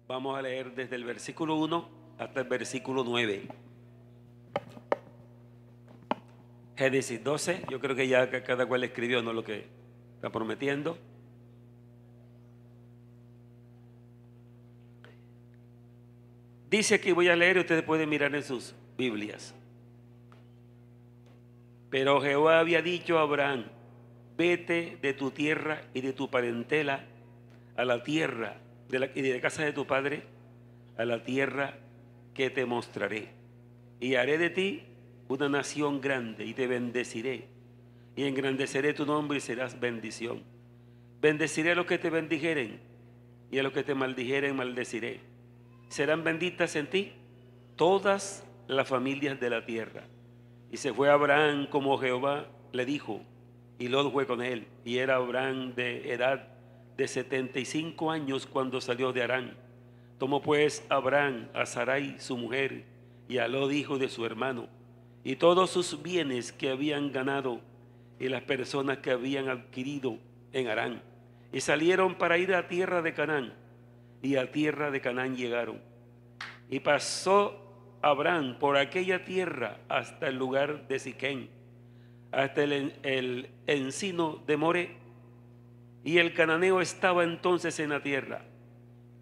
Vamos a leer desde el versículo 1 hasta el versículo 9. Génesis 12, yo creo que ya cada cual escribió, ¿no?, lo que está prometiendo. Dice aquí, voy a leer y ustedes pueden mirar en sus Biblias. Pero Jehová había dicho a Abraham: vete de tu tierra y de tu parentela a la tierra y de la casa de tu padre, a la tierra que te mostraré. Y haré de ti una nación grande y te bendeciré y engrandeceré tu nombre y serás bendición. Bendeciré a los que te bendijeren y a los que te maldijeren maldeciré. Serán benditas en ti todas las familias de la tierra. Y se fue Abraham como Jehová le dijo, y Lot fue con él. Y era Abraham de edad de 75 años cuando salió de Harán. Tomó pues Abraham a Sarai su mujer y a Lot hijo de su hermano, y todos sus bienes que habían ganado y las personas que habían adquirido en Harán, y salieron para ir a tierra de Canaán, y a tierra de Canaán llegaron. Y pasó Abraham por aquella tierra hasta el lugar de Siquén, hasta el encino de More, y el cananeo estaba entonces en la tierra.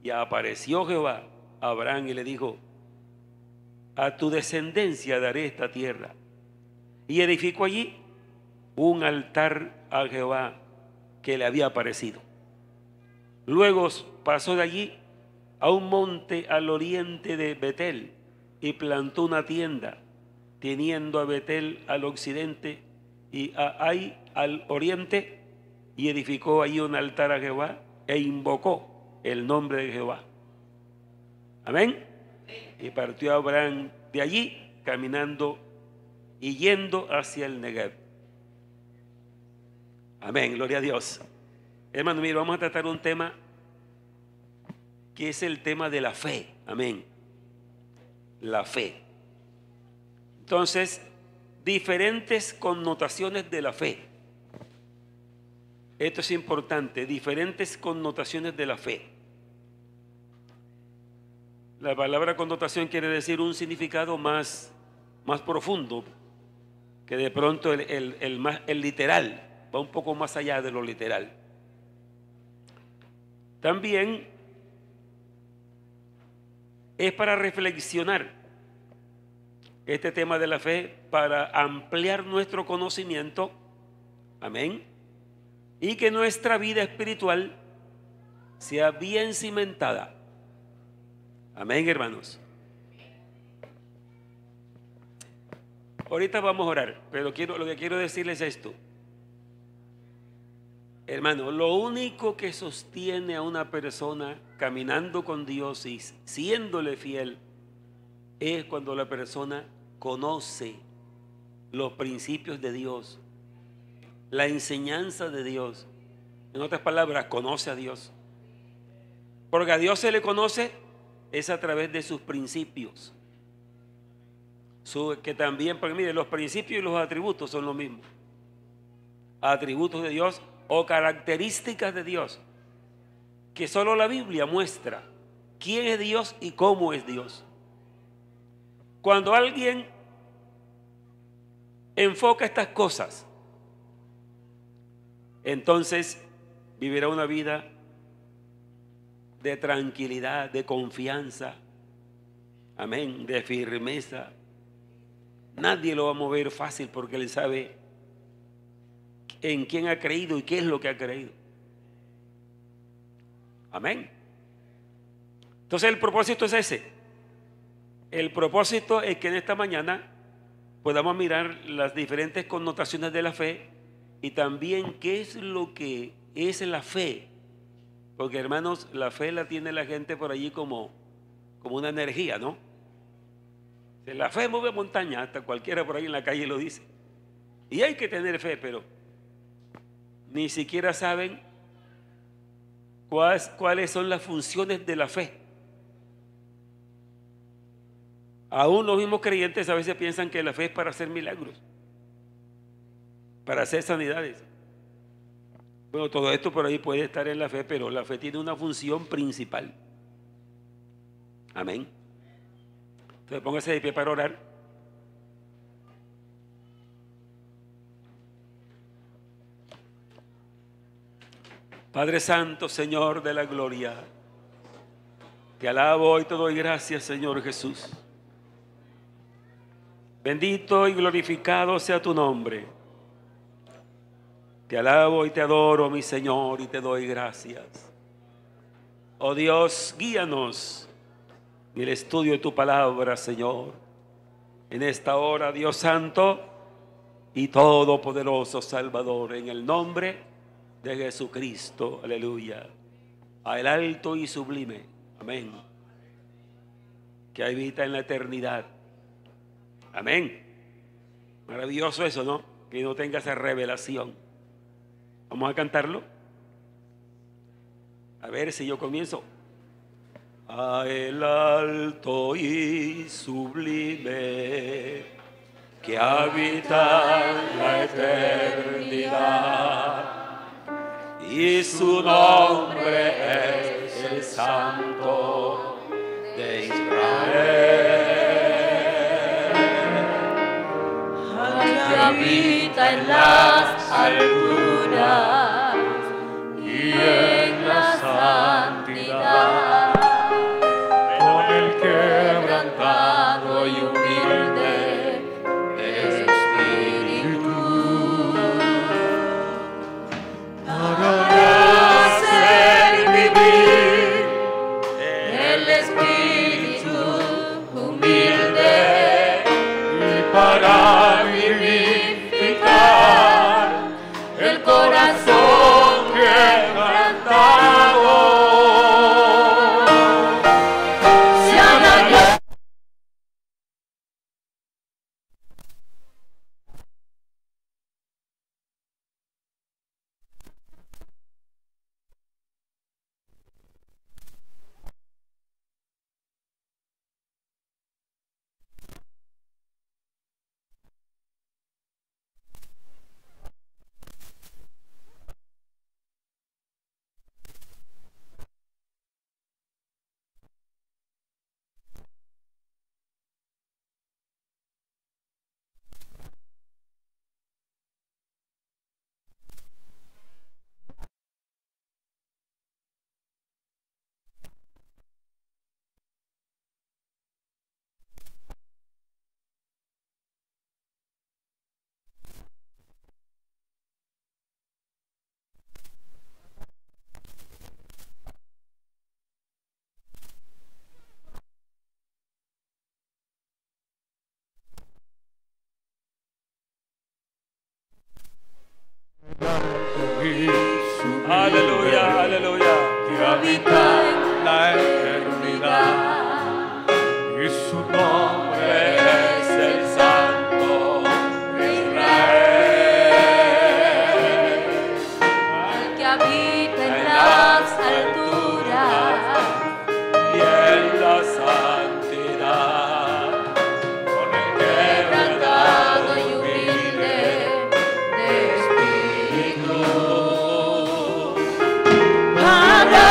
Y apareció Jehová a Abraham y le dijo: a tu descendencia daré esta tierra. Y edificó allí un altar a Jehová que le había aparecido. Luego pasó de allí a un monte al oriente de Betel y plantó una tienda, teniendo a Betel al occidente y a Ai al oriente, y edificó allí un altar a Jehová e invocó el nombre de Jehová. Amén. Y partió Abraham de allí caminando y yendo hacia el Negev. Amén, gloria a Dios. Hermano, mire, vamos a tratar un tema que es el tema de la fe. Amén. La fe. Entonces, diferentes connotaciones de la fe. Esto es importante, diferentes connotaciones de la fe. La palabra connotación quiere decir un significado más profundo, que de pronto el literal va un poco más allá de lo literal. También es para reflexionar este tema de la fe, para ampliar nuestro conocimiento, amén, y que nuestra vida espiritual sea bien cimentada. Amén, hermanos. Ahorita vamos a orar, pero lo que quiero decirles es esto. Hermano, lo único que sostiene a una persona caminando con Dios y siéndole fiel es cuando la persona conoce los principios de Dios, la enseñanza de Dios. En otras palabras, conoce a Dios. Porque a Dios se le conoce es a través de sus principios. Que también, porque mire, los principios y los atributos son lo mismo. Atributos de Dios o características de Dios, que solo la Biblia muestra quién es Dios y cómo es Dios. Cuando alguien enfoca estas cosas, entonces vivirá una vida de tranquilidad, de confianza, amén, de firmeza. Nadie lo va a mover fácil porque él sabe en quién ha creído y qué es lo que ha creído. Amén. Entonces el propósito es ese. El propósito es que en esta mañana podamos mirar las diferentes connotaciones de la fe y también qué es lo que es la fe. Porque, hermanos, la fe la tiene la gente por allí como una energía, ¿no? La fe mueve montaña, hasta cualquiera por ahí en la calle lo dice. Y hay que tener fe, pero ni siquiera saben cuáles son las funciones de la fe. Aún los mismos creyentes a veces piensan que la fe es para hacer milagros, para hacer sanidades. Bueno, todo esto por ahí puede estar en la fe, pero la fe tiene una función principal. Amén. Entonces póngase de pie para orar. Padre Santo, Señor de la gloria, te alabo y te doy gracias, Señor Jesús. Bendito y glorificado sea tu nombre. Te alabo y te adoro, mi Señor, y te doy gracias. Oh Dios, guíanos en el estudio de tu palabra, Señor. En esta hora, Dios Santo y Todopoderoso Salvador, en el nombre de Jesucristo, aleluya, al alto y sublime, amén, que habita en la eternidad, amén. Maravilloso eso, ¿no? Que no tenga esa revelación. Vamos a cantarlo. A ver si yo comienzo. Al alto y sublime, que habita en la eternidad, y su nombre es el Santo de Israel. Que habita en las alturas y en la santidad, con el quebrantado y humilde de espíritu, para hacer vivir el espíritu humilde y para vivificar el corazón quebrantado. Sea la gloria. Aleluya, aleluya. Que habita en la eternidad Y su nombre es el Santo de Israel. que habita en las alturas Y en la santidad, con el quebrantado y humilde de espíritu, para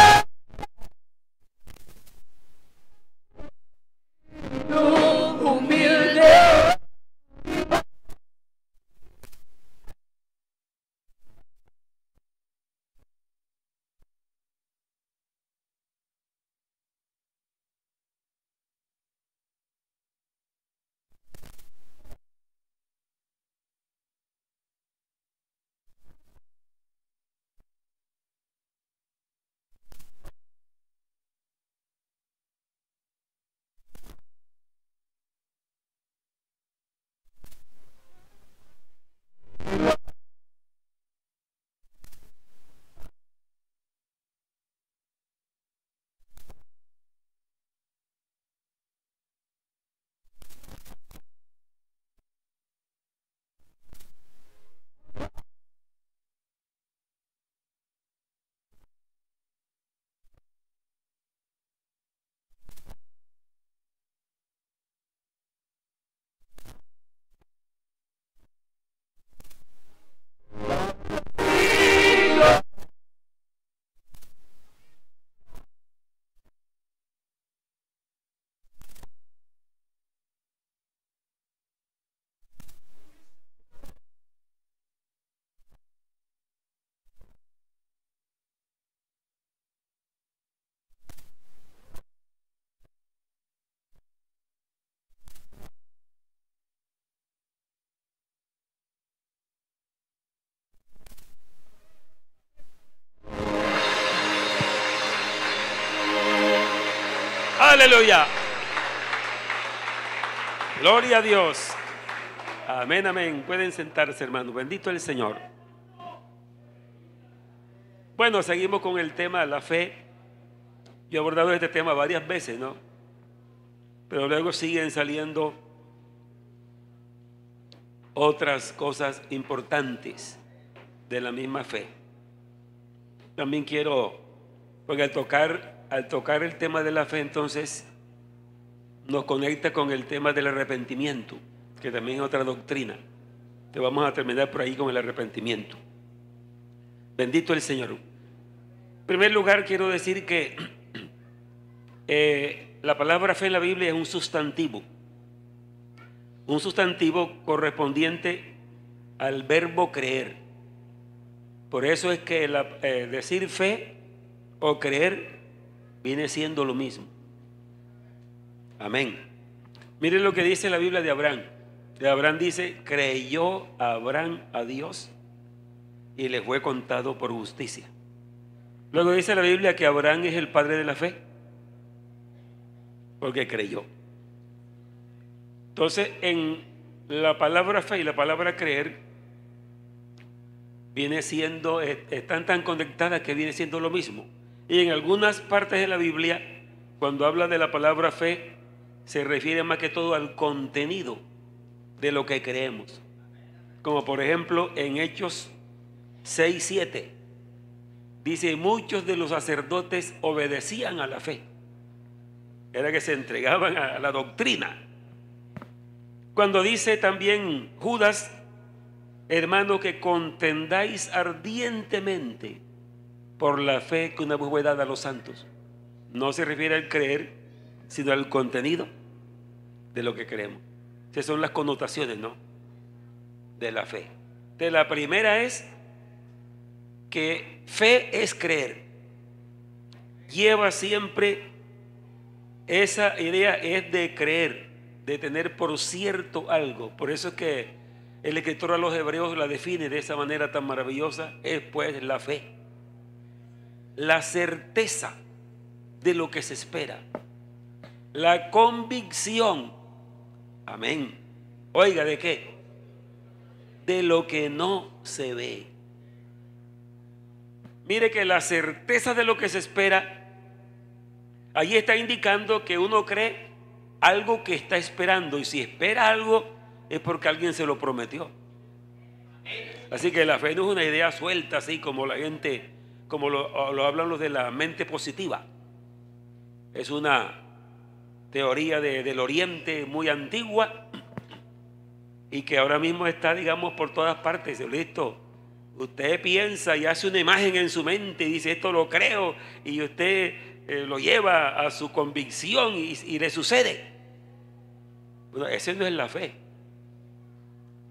Aleluya. Gloria a Dios. Amén, amén. Pueden sentarse, hermanos. Bendito el Señor. Bueno, seguimos con el tema de la fe. Yo he abordado este tema varias veces, ¿no? Pero luego siguen saliendo otras cosas importantes de la misma fe. También quiero, porque al tocar el tema de la fe, entonces nos conecta con el tema del arrepentimiento, que también es otra doctrina. Te vamos a terminar por ahí con el arrepentimiento. Bendito el Señor. En primer lugar, quiero decir que la palabra fe en la Biblia es un sustantivo correspondiente al verbo creer. Por eso es que decir fe o creer viene siendo lo mismo. Amén. Miren lo que dice la Biblia de Abraham. De Abraham dice: creyó Abraham a Dios y le fue contado por justicia. Luego dice la Biblia que Abraham es el padre de la fe, porque creyó. Entonces, en la palabra fe y la palabra creer están tan conectadas que viene siendo lo mismo. Y en algunas partes de la Biblia, cuando habla de la palabra fe, se refiere más que todo al contenido de lo que creemos. Como por ejemplo en Hechos 6:7 dice: muchos de los sacerdotes obedecían a la fe. Era que se entregaban a la doctrina. Cuando dice también Judas: hermano, que contendáis ardientemente por la fe que una vez fue dada a los santos. No se refiere al creer, sino al contenido de lo que creemos. Esas son las connotaciones, ¿no?, de la fe. Entonces, la primera es que fe es creer. Lleva siempre esa idea, es de creer, de tener por cierto algo. Por eso es que el escritor a los Hebreos la define de esa manera tan maravillosa. Es pues la fe, la certeza de lo que se espera, la convicción, amén, oiga, ¿de qué? De lo que no se ve. Mire que la certeza de lo que se espera, ahí está indicando que uno cree algo que está esperando, y si espera algo es porque alguien se lo prometió. Así que la fe no es una idea suelta, así como la gente, como lo hablan los de la mente positiva. Es una teoría del Oriente muy antigua y que ahora mismo está, digamos, por todas partes. Listo, usted piensa y hace una imagen en su mente y dice: esto lo creo, y usted lo lleva a su convicción y le sucede. Bueno, esa no es la fe.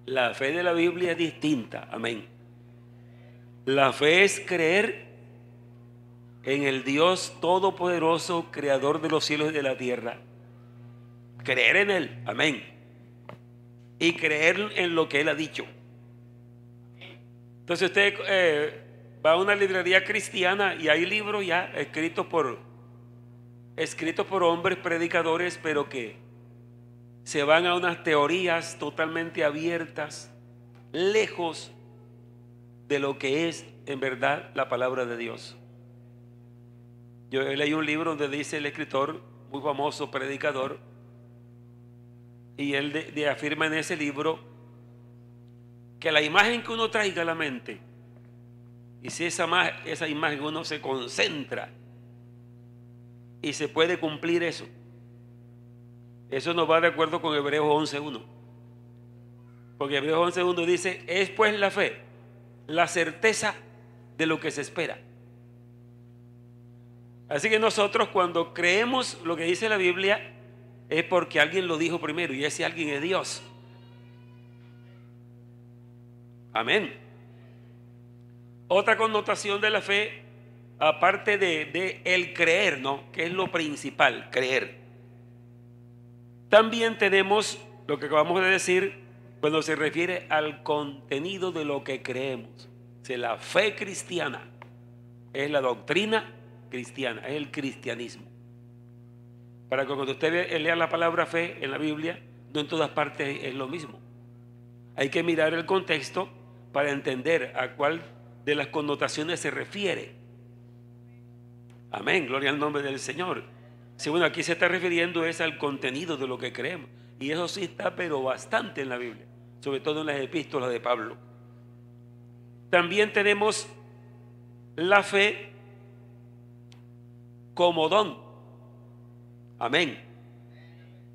La fe de la Biblia es distinta. Amén. La fe es creer en el Dios todopoderoso, creador de los cielos y de la tierra. Creer en Él. Amén. Y creer en lo que Él ha dicho. Entonces usted va a una librería cristiana y hay libros ya escritos por hombres predicadores, pero que se van a unas teorías totalmente abiertas, lejos de lo que es en verdad la palabra de Dios. Yo leí un libro donde dice el escritor, muy famoso predicador, y él afirma en ese libro que la imagen que uno traiga a la mente, y si esa imagen uno se concentra y se puede cumplir eso no va de acuerdo con Hebreos 11:1. Porque Hebreos 11:1 dice: es pues la fe, la certeza de lo que se espera. Así que nosotros, cuando creemos lo que dice la Biblia, es porque alguien lo dijo primero, y ese alguien es Dios. Amén. Otra connotación de la fe, aparte de el creer, ¿no?, que es lo principal, creer, también tenemos lo que acabamos de decir cuando se refiere al contenido de lo que creemos. O sea, la fe cristiana es la doctrina cristiana, es el cristianismo. para que cuando usted lea la palabra fe en la Biblia, no en todas partes es lo mismo. Hay que mirar el contexto para entender a cuál de las connotaciones se refiere. Amén, gloria al nombre del Señor. Sí, bueno, aquí se está refiriendo es al contenido de lo que creemos. Y eso sí está, pero bastante en la Biblia, sobre todo en las epístolas de Pablo. También tenemos la fe como don. Amén.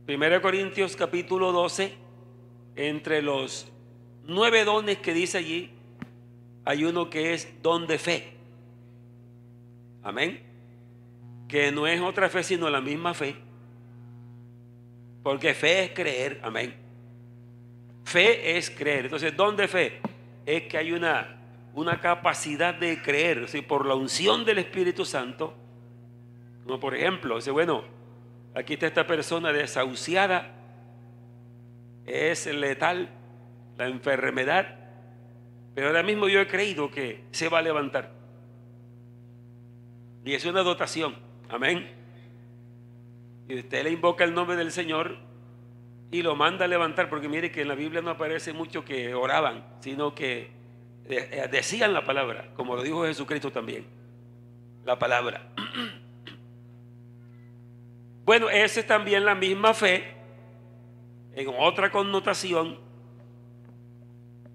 1 Corintios capítulo 12, entre los 9 dones que dice allí, hay uno que es don de fe. Amén. Que no es otra fe sino la misma fe. Porque fe es creer. Amén. Fe es creer. Entonces, don de fe es que hay una capacidad de creer, o sea, por la unción del Espíritu Santo. Como por ejemplo, dice, bueno, aquí está esta persona desahuciada, es letal la enfermedad, pero ahora mismo yo he creído que se va a levantar. Y es una dotación. Amén. Y usted le invoca el nombre del Señor y lo manda a levantar, porque mire que en la Biblia no aparece mucho que oraban, sino que decían la palabra, como lo dijo Jesucristo también, la palabra. Bueno, esa es también la misma fe en otra connotación,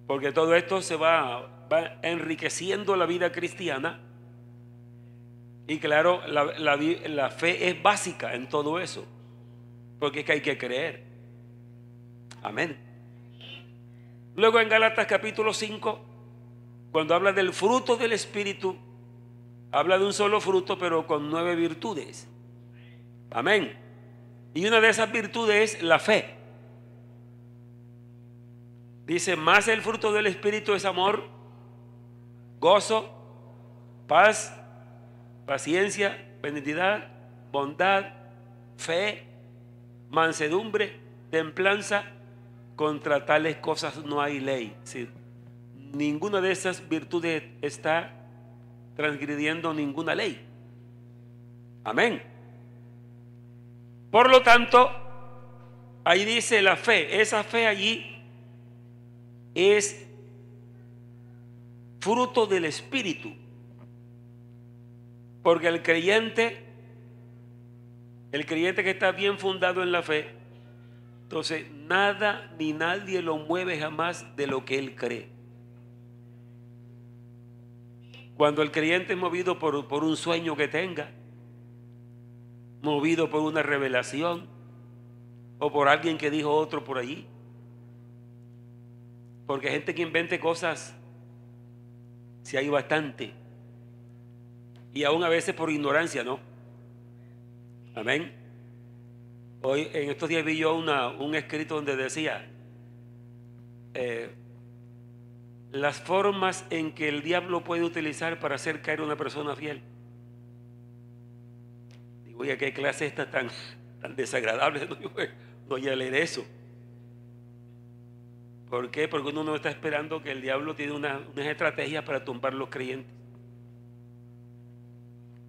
porque todo esto se va enriqueciendo la vida cristiana. Y claro, la fe es básica en todo eso, porque es que hay que creer. Amén. Luego en Gálatas capítulo 5, cuando habla del fruto del Espíritu, habla de un solo fruto, pero con 9 virtudes. Amén. Y una de esas virtudes es la fe. Dice, más el fruto del Espíritu es amor, gozo, paz, paciencia, benignidad, bondad, fe, mansedumbre, templanza. Contra tales cosas no hay ley. Sí, ninguna de esas virtudes está transgrediendo ninguna ley. Amén. Por lo tanto, ahí dice la fe. Esa fe allí es fruto del Espíritu. Porque el creyente que está bien fundado en la fe, entonces nada ni nadie lo mueve jamás de lo que él cree. Cuando el creyente es movido por un sueño que tenga, movido por una revelación o por alguien que dijo otro por allí, porque hay gente que invente cosas, si hay bastante, y aún a veces por ignorancia, ¿no? Amén. Hoy, en estos días vi yo un escrito donde decía las formas en que el diablo puede utilizar para hacer caer a una persona fiel. Digo, oye, ¿qué clase esta tan desagradable? No voy a leer eso. ¿Por qué? Porque uno no está esperando que el diablo tiene unas estrategias para tumbar los creyentes.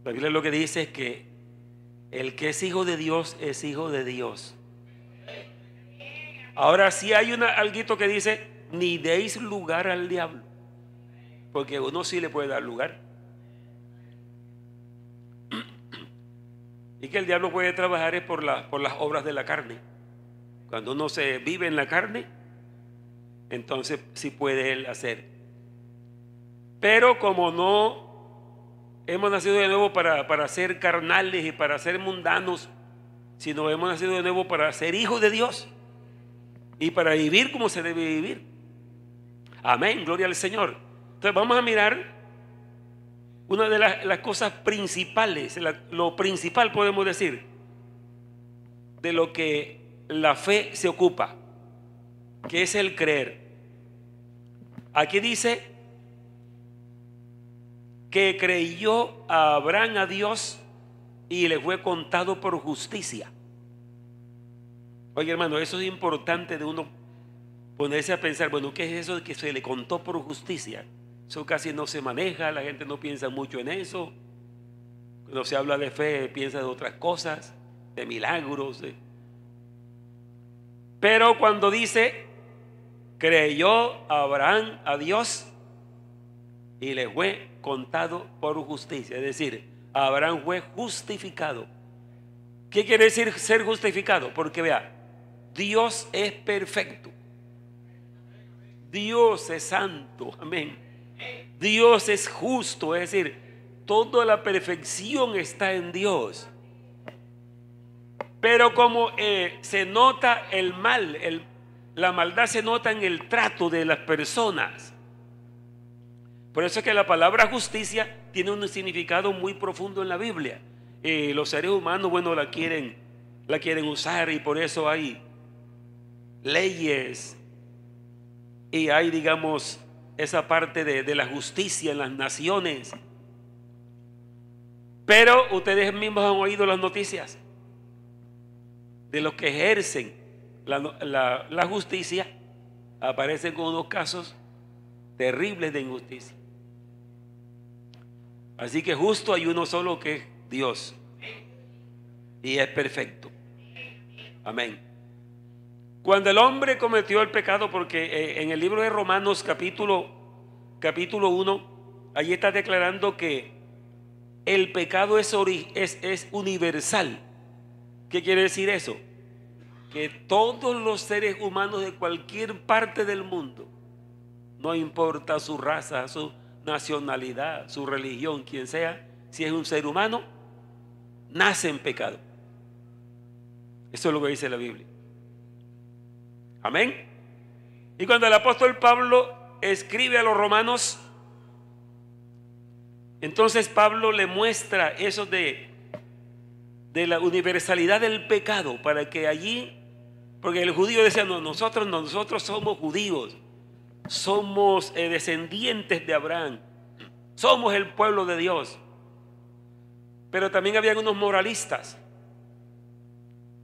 La Biblia lo que dice es que el que es hijo de Dios es hijo de Dios. Ahora sí hay alguito que dice, ni deis lugar al diablo, porque uno sí le puede dar lugar. Y que el diablo puede trabajar es por las obras de la carne. Cuando uno se vive en la carne, entonces sí puede él hacer. Pero como no hemos nacido de nuevo para ser carnales y para ser mundanos, sino hemos nacido de nuevo para ser hijos de Dios y para vivir como se debe vivir. Amén, gloria al Señor. Entonces vamos a mirar una de las cosas principales, lo principal podemos decir, de lo que la fe se ocupa, que es el creer. Aquí dice que creyó a Abraham a Dios y le fue contado por justicia. Oye, hermano, eso es importante de uno ponerse a pensar, bueno, ¿qué es eso de que se le contó por justicia? Eso casi no se maneja, la gente no piensa mucho en eso. Cuando se habla de fe piensa de otras cosas. de milagros. Pero cuando dice, creyó Abraham a Dios y le fue contado por justicia. Es decir, Abraham fue justificado. ¿Qué quiere decir ser justificado? Porque vea, Dios es perfecto. Dios es santo. Amén. Dios es justo. Es decir, toda la perfección está en Dios. Pero como se nota el mal, la maldad se nota en el trato de las personas. Por eso es que la palabra justicia tiene un significado muy profundo en la Biblia. Los seres humanos, bueno, la quieren usar, y por eso hay leyes y hay, digamos, esa parte de la justicia en las naciones. Pero ustedes mismos han oído las noticias de los que ejercen la justicia. Aparecen con unos casos terribles de injusticia. Así que justo hay uno solo, que es Dios, y es perfecto. Amén. Cuando el hombre cometió el pecado, porque en el libro de Romanos capítulo 1, allí está declarando que el pecado es universal. ¿Qué quiere decir eso? Que todos los seres humanos de cualquier parte del mundo, no importa su raza, su nacionalidad, su religión, quien sea, si es un ser humano, nace en pecado. Eso es lo que dice la Biblia. Amén. Y cuando el apóstol Pablo escribe a los romanos, entonces Pablo le muestra eso de la universalidad del pecado, para que allí, porque el judío decía, no, nosotros somos judíos, somos descendientes de Abraham, somos el pueblo de Dios. Pero también habían unos moralistas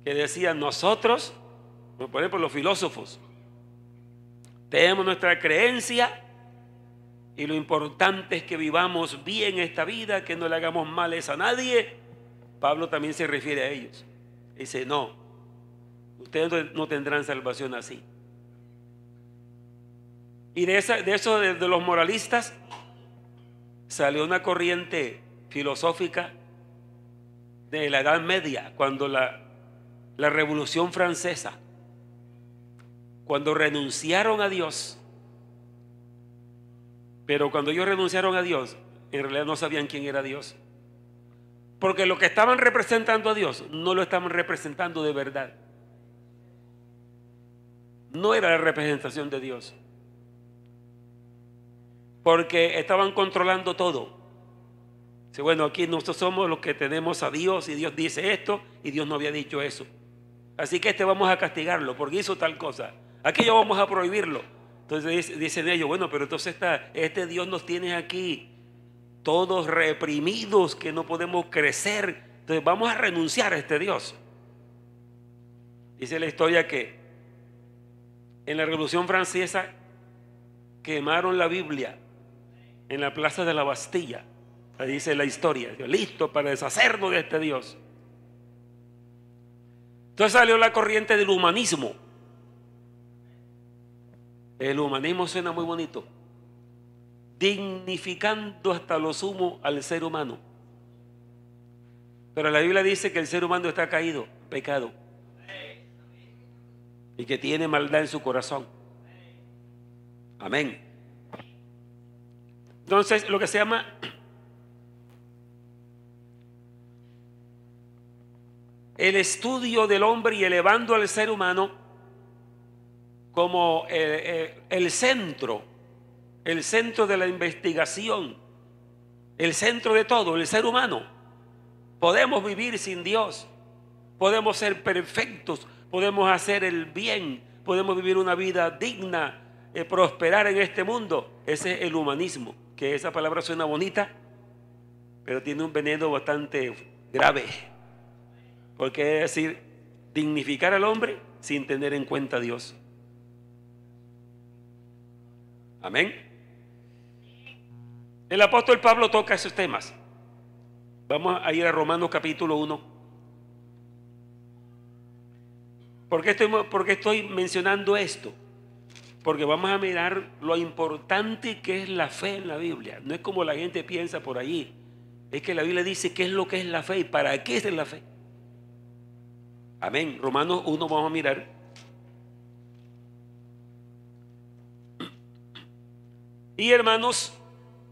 que decían, nosotros, por ejemplo los filósofos, tenemos nuestra creencia y lo importante es que vivamos bien esta vida, que no le hagamos males a nadie. Pablo también se refiere a ellos. Dice, no, ustedes no tendrán salvación así. Y de los moralistas salió una corriente filosófica de la Edad Media, cuando la Revolución Francesa, cuando renunciaron a Dios. Pero cuando ellos renunciaron a Dios, en realidad no sabían quién era Dios, porque lo que estaban representando a Dios no lo estaban representando de verdad. No era la representación de Dios, porque estaban controlando todo. Dice, bueno, aquí nosotros somos los que tenemos a Dios, y Dios dice esto y Dios no había dicho eso, así que vamos a castigarlo porque hizo tal cosa, aquello vamos a prohibirlo. Entonces dicen ellos, bueno, pero entonces este Dios nos tiene aquí todos reprimidos, que no podemos crecer, entonces vamos a renunciar a este Dios. Dice la historia que en la Revolución Francesa quemaron la Biblia en la plaza de la Bastilla. Ahí dice la historia, listo para deshacernos de este Dios. Entonces salió la corriente del humanismo. El humanismo suena muy bonito, dignificando hasta lo sumo al ser humano. Pero la Biblia dice que el ser humano está caído, pecado, y que tiene maldad en su corazón. Amén. Entonces, lo que se llama el estudio del hombre y elevando al ser humano como el centro de la investigación, el centro de todo, el ser humano. Podemos vivir sin Dios, podemos ser perfectos, podemos hacer el bien, podemos vivir una vida digna, prosperar en este mundo. Ese es el humanismo, que esa palabra suena bonita, pero tiene un veneno bastante grave, porque es decir, dignificar al hombre sin tener en cuenta a Dios. Amén. El apóstol Pablo toca esos temas. Vamos a ir a Romanos capítulo 1. ¿Por qué estoy mencionando esto? Porque vamos a mirar lo importante que es la fe en la Biblia. No es como la gente piensa por allí. Es que la Biblia dice qué es lo que es la fe y para qué es la fe. Amén. Romanos 1 vamos a mirar. Y hermanos,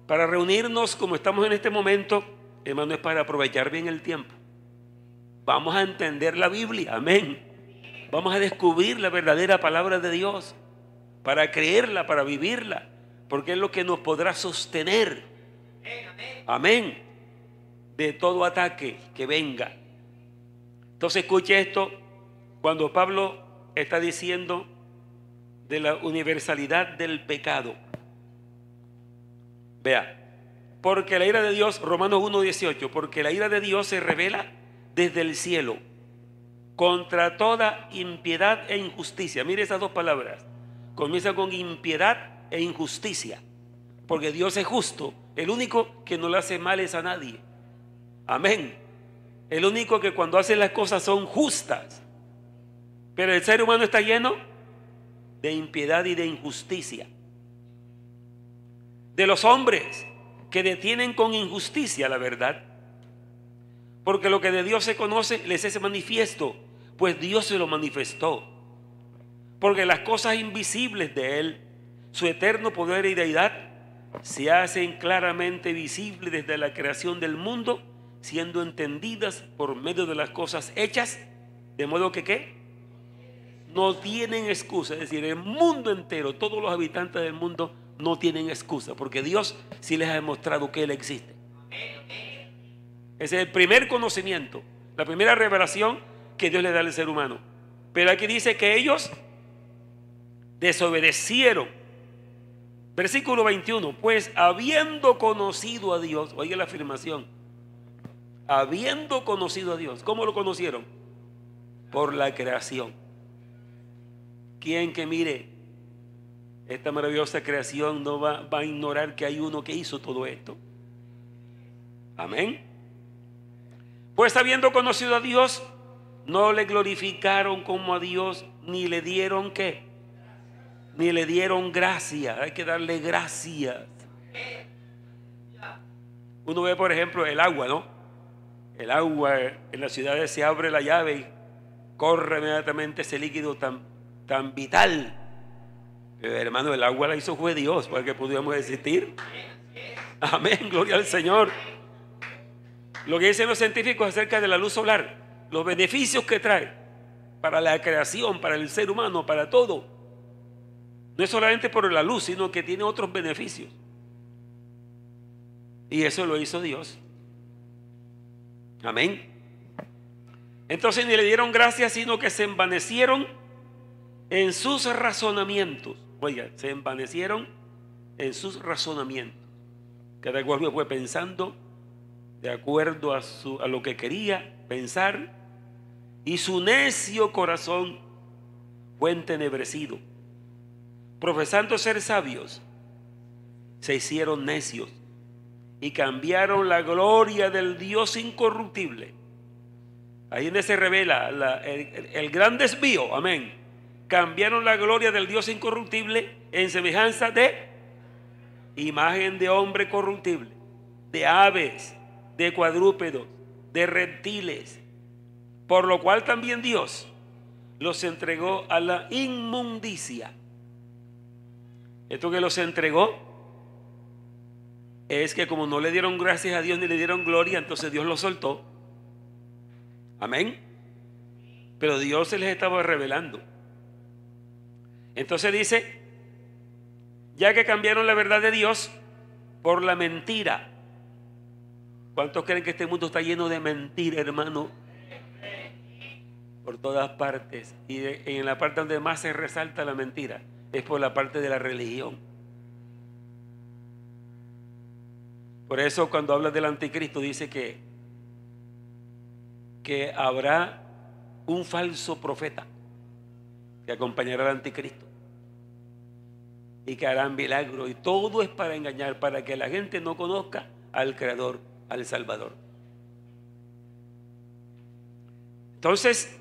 para reunirnos como estamos en este momento, hermano, es para aprovechar bien el tiempo. Vamos a entender la Biblia. Amén. Vamos a descubrir la verdadera palabra de Dios, para creerla, para vivirla, porque es lo que nos podrá sostener. Amén. De todo ataque que venga. Entonces escuche esto, cuando Pablo está diciendo de la universalidad del pecado. Vea, porque la ira de Dios, Romanos 1:18, porque la ira de Dios se revela desde el cielo contra toda impiedad e injusticia. Mire esas dos palabras. Comienza con impiedad e injusticia, porque Dios es justo. El único que no le hace mal es a nadie. Amén. El único que cuando hace las cosas son justas. Pero el ser humano está lleno de impiedad y de injusticia. De los hombres que detienen con injusticia la verdad. Porque lo que de Dios se conoce les es manifiesto, pues Dios se lo manifestó. Porque las cosas invisibles de Él, su eterno poder y deidad, se hacen claramente visibles desde la creación del mundo, siendo entendidas por medio de las cosas hechas, de modo que ¿qué? No tienen excusa. Es decir, el mundo entero, todos los habitantes del mundo no tienen excusa, porque Dios sí les ha demostrado que Él existe. Ese es el primer conocimiento, la primera revelación que Dios le da al ser humano. Pero aquí dice que ellos desobedecieron. Versículo 21, pues habiendo conocido a Dios, oiga la afirmación, habiendo conocido a Dios. ¿Cómo lo conocieron? Por la creación. ¿Quién que mire esta maravillosa creación no va a ignorar que hay uno que hizo todo esto? Amén. Pues habiendo conocido a Dios, no le glorificaron como a Dios, ni le dieron ¿qué? Ni le dieron gracia. Hay que darle gracias. Uno ve, por ejemplo, el agua, ¿no? El agua en las ciudades se abre la llave y corre inmediatamente ese líquido tan vital. Pero, hermano, el agua la hizo fue Dios para que pudiéramos existir. Amén, gloria al Señor. Lo que dicen los científicos acerca de la luz solar, los beneficios que trae para la creación, para el ser humano, para todo. No es solamente por la luz, sino que tiene otros beneficios. Y eso lo hizo Dios. Amén. Entonces ni le dieron gracias, sino que se envanecieron en sus razonamientos. Oiga, se envanecieron en sus razonamientos. Cada cual fue pensando de acuerdo a lo que quería pensar, y su necio corazón fue entenebrecido. Profesando ser sabios, se hicieron necios y cambiaron la gloria del Dios incorruptible. Ahí donde se revela el gran desvío. Amén. Cambiaron la gloria del Dios incorruptible en semejanza de imagen de hombre corruptible, de aves, de cuadrúpedos, de reptiles, por lo cual también Dios los entregó a la inmundicia. Esto que los entregó es que como no le dieron gracias a Dios ni le dieron gloria, entonces Dios los soltó. Amén. Pero Dios se les estaba revelando. Entonces dice, ya que cambiaron la verdad de Dios por la mentira. ¿Cuántos creen que este mundo está lleno de mentira, hermano? Por todas partes. Y en la parte donde más se resalta la mentira es por la parte de la religión. Por eso cuando habla del anticristo dice que habrá un falso profeta que acompañará al anticristo y que harán milagros, y todo es para engañar, para que la gente no conozca al Creador, al Salvador. Entonces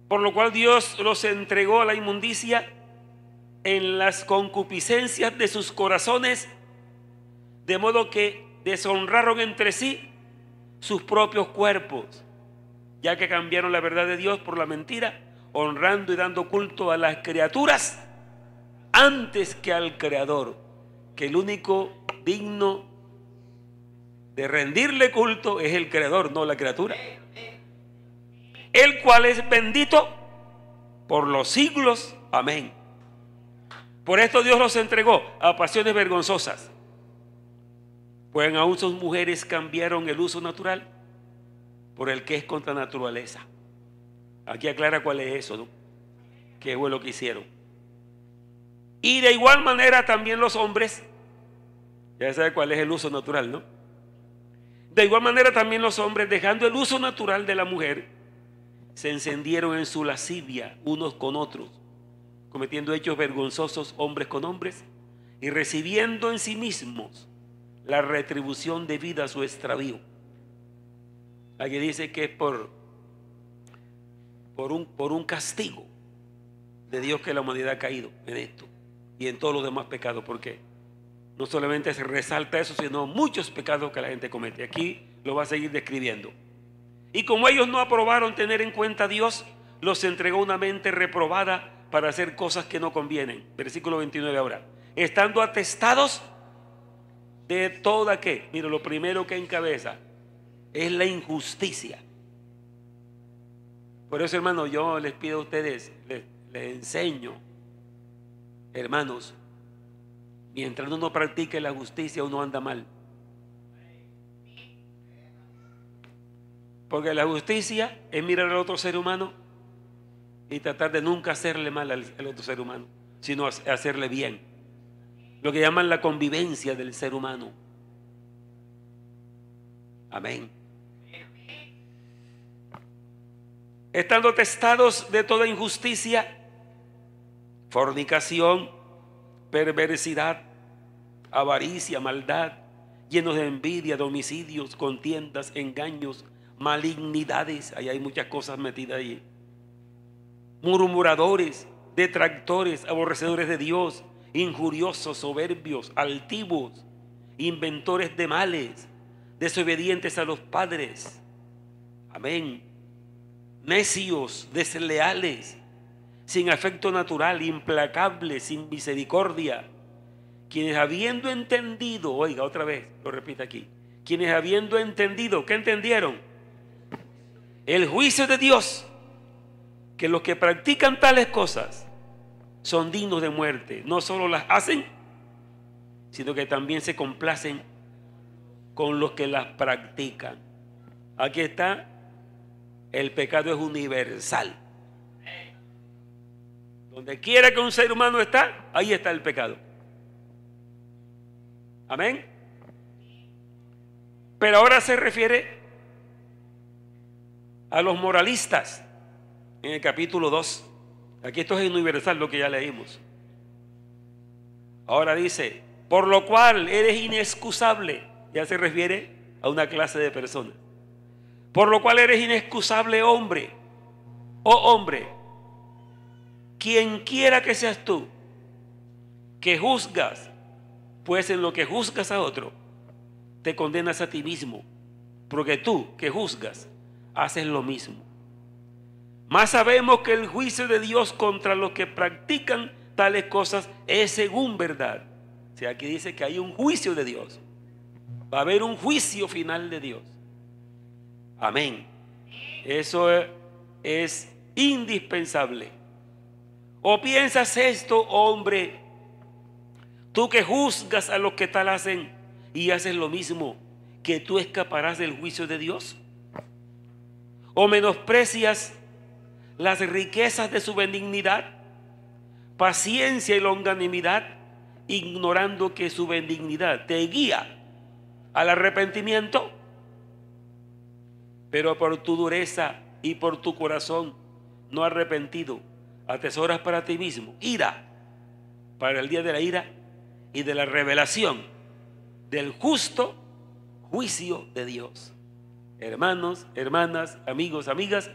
Por lo cual Dios los entregó a la inmundicia en las concupiscencias de sus corazones, de modo que deshonraron entre sí sus propios cuerpos, ya que cambiaron la verdad de Dios por la mentira, honrando y dando culto a las criaturas antes que al Creador, que el único digno de rendirle culto es el Creador, no la criatura, el cual es bendito por los siglos. Amén. Por esto Dios los entregó a pasiones vergonzosas, pues aún sus mujeres cambiaron el uso natural por el que es contra naturaleza. Aquí aclara cuál es eso, ¿no? Qué fue lo que hicieron. Y de igual manera también los hombres, ya sabe cuál es el uso natural, ¿no? De igual manera también los hombres, dejando el uso natural de la mujer, se encendieron en su lascivia unos con otros, cometiendo hechos vergonzosos hombres con hombres y recibiendo en sí mismos la retribución debida a su extravío. Aquí dice que es por un castigo de Dios que la humanidad ha caído en esto y en todos los demás pecados, porque no solamente se resalta eso, sino muchos pecados que la gente comete. Aquí lo va a seguir describiendo. Y como ellos no aprobaron tener en cuenta a Dios, los entregó una mente reprobada para hacer cosas que no convienen. Versículo 29 ahora. Estando atestados de toda que, mira, lo primero que encabeza es la injusticia. Por eso, hermanos, yo les pido a ustedes, les enseño, hermanos, mientras uno no practique la justicia, uno anda mal. Porque la justicia es mirar al otro ser humano y tratar de nunca hacerle mal al otro ser humano, sino hacerle bien. Lo que llaman la convivencia del ser humano. Amén. Estando testados de toda injusticia, fornicación, perversidad, avaricia, maldad, llenos de envidia, de homicidios, contiendas, engaños, malignidades, ahí hay muchas cosas metidas ahí, murmuradores, detractores, aborrecedores de Dios, injuriosos, soberbios, altivos, inventores de males, desobedientes a los padres, amén, necios, desleales, sin afecto natural, implacables, sin misericordia, quienes habiendo entendido, oiga otra vez, lo repito aquí, quienes habiendo entendido, ¿qué entendieron? El juicio de Dios, que los que practican tales cosas son dignos de muerte, no solo las hacen, sino que también se complacen con los que las practican. Aquí está, el pecado es universal. Donde quiera que un ser humano está, ahí está el pecado. Amén. Pero ahora se refiere a los moralistas en el capítulo 2. Aquí esto es universal, lo que ya leímos. Ahora dice, por lo cual eres inexcusable. Ya se refiere a una clase de personas. Por lo cual eres inexcusable, hombre, oh hombre, quien quiera que seas tú, que juzgas, pues en lo que juzgas a otro, te condenas a ti mismo, porque tú que juzgas, haces lo mismo. Mas sabemos que el juicio de Dios contra los que practican tales cosas es según verdad. O sea, aquí dice que hay un juicio de Dios. Va a haber un juicio final de Dios. Amén. Eso es indispensable. ¿O piensas esto, hombre, tú que juzgas a los que tal hacen y haces lo mismo, que tú escaparás del juicio de Dios? ¿O menosprecias las riquezas de su benignidad, paciencia y longanimidad, ignorando que su benignidad te guía al arrepentimiento? Pero por tu dureza y por tu corazón no arrepentido, atesoras para ti mismo ira para el día de la ira y de la revelación del justo juicio de Dios. Hermanos, hermanas, amigos, amigas,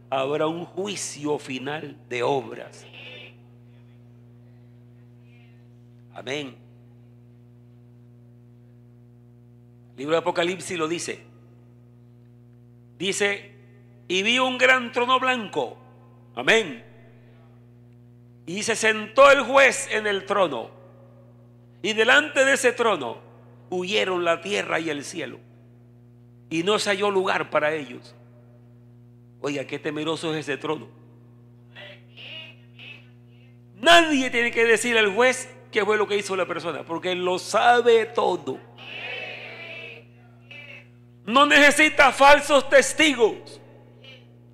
habrá un juicio final de obras. Amén. El libro de Apocalipsis lo dice. Dice, y vi un gran trono blanco. Amén. Y se sentó el juez en el trono. Y delante de ese trono huyeron la tierra y el cielo. Y no se halló lugar para ellos. Oiga, qué temeroso es ese trono. Nadie tiene que decir al juez qué fue lo que hizo la persona, porque él lo sabe todo. No necesita falsos testigos.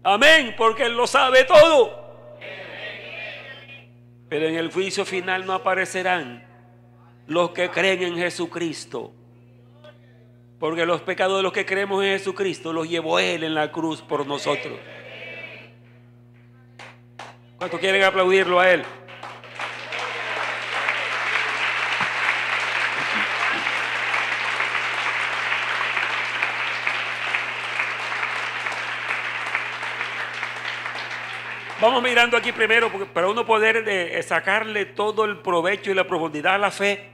Amén, porque él lo sabe todo. Pero en el juicio final no aparecerán los que creen en Jesucristo, porque los pecados de los que creemos en Jesucristo los llevó Él en la cruz por nosotros. ¿Cuántos quieren aplaudirlo a Él? Vamos mirando aquí primero, porque para uno poder sacarle todo el provecho y la profundidad a la fe,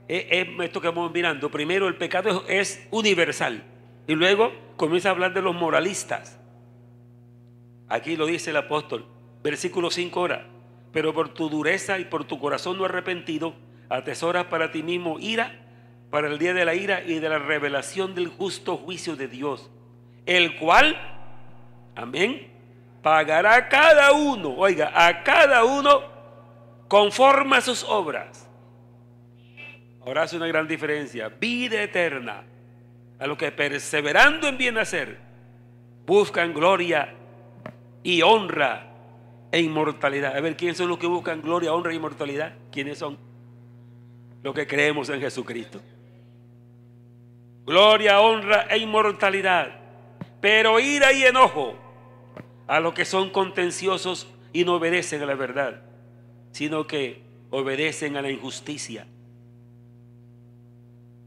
es esto que vamos mirando. Primero, el pecado es universal. Y luego comienza a hablar de los moralistas. Aquí lo dice el apóstol, versículo 5 ahora. Pero por tu dureza y por tu corazón no arrepentido, atesoras para ti mismo ira, para el día de la ira y de la revelación del justo juicio de Dios, el cual, amén, pagará a cada uno, oiga, a cada uno conforme a sus obras. Ahora hace una gran diferencia. Vida eterna a los que perseverando en bien hacer buscan gloria y honra e inmortalidad. A ver, ¿quiénes son los que buscan gloria, honra e inmortalidad? ¿Quiénes son? Los que creemos en Jesucristo. Gloria, honra e inmortalidad. Pero ira y enojo a los que son contenciosos y no obedecen a la verdad, sino que obedecen a la injusticia.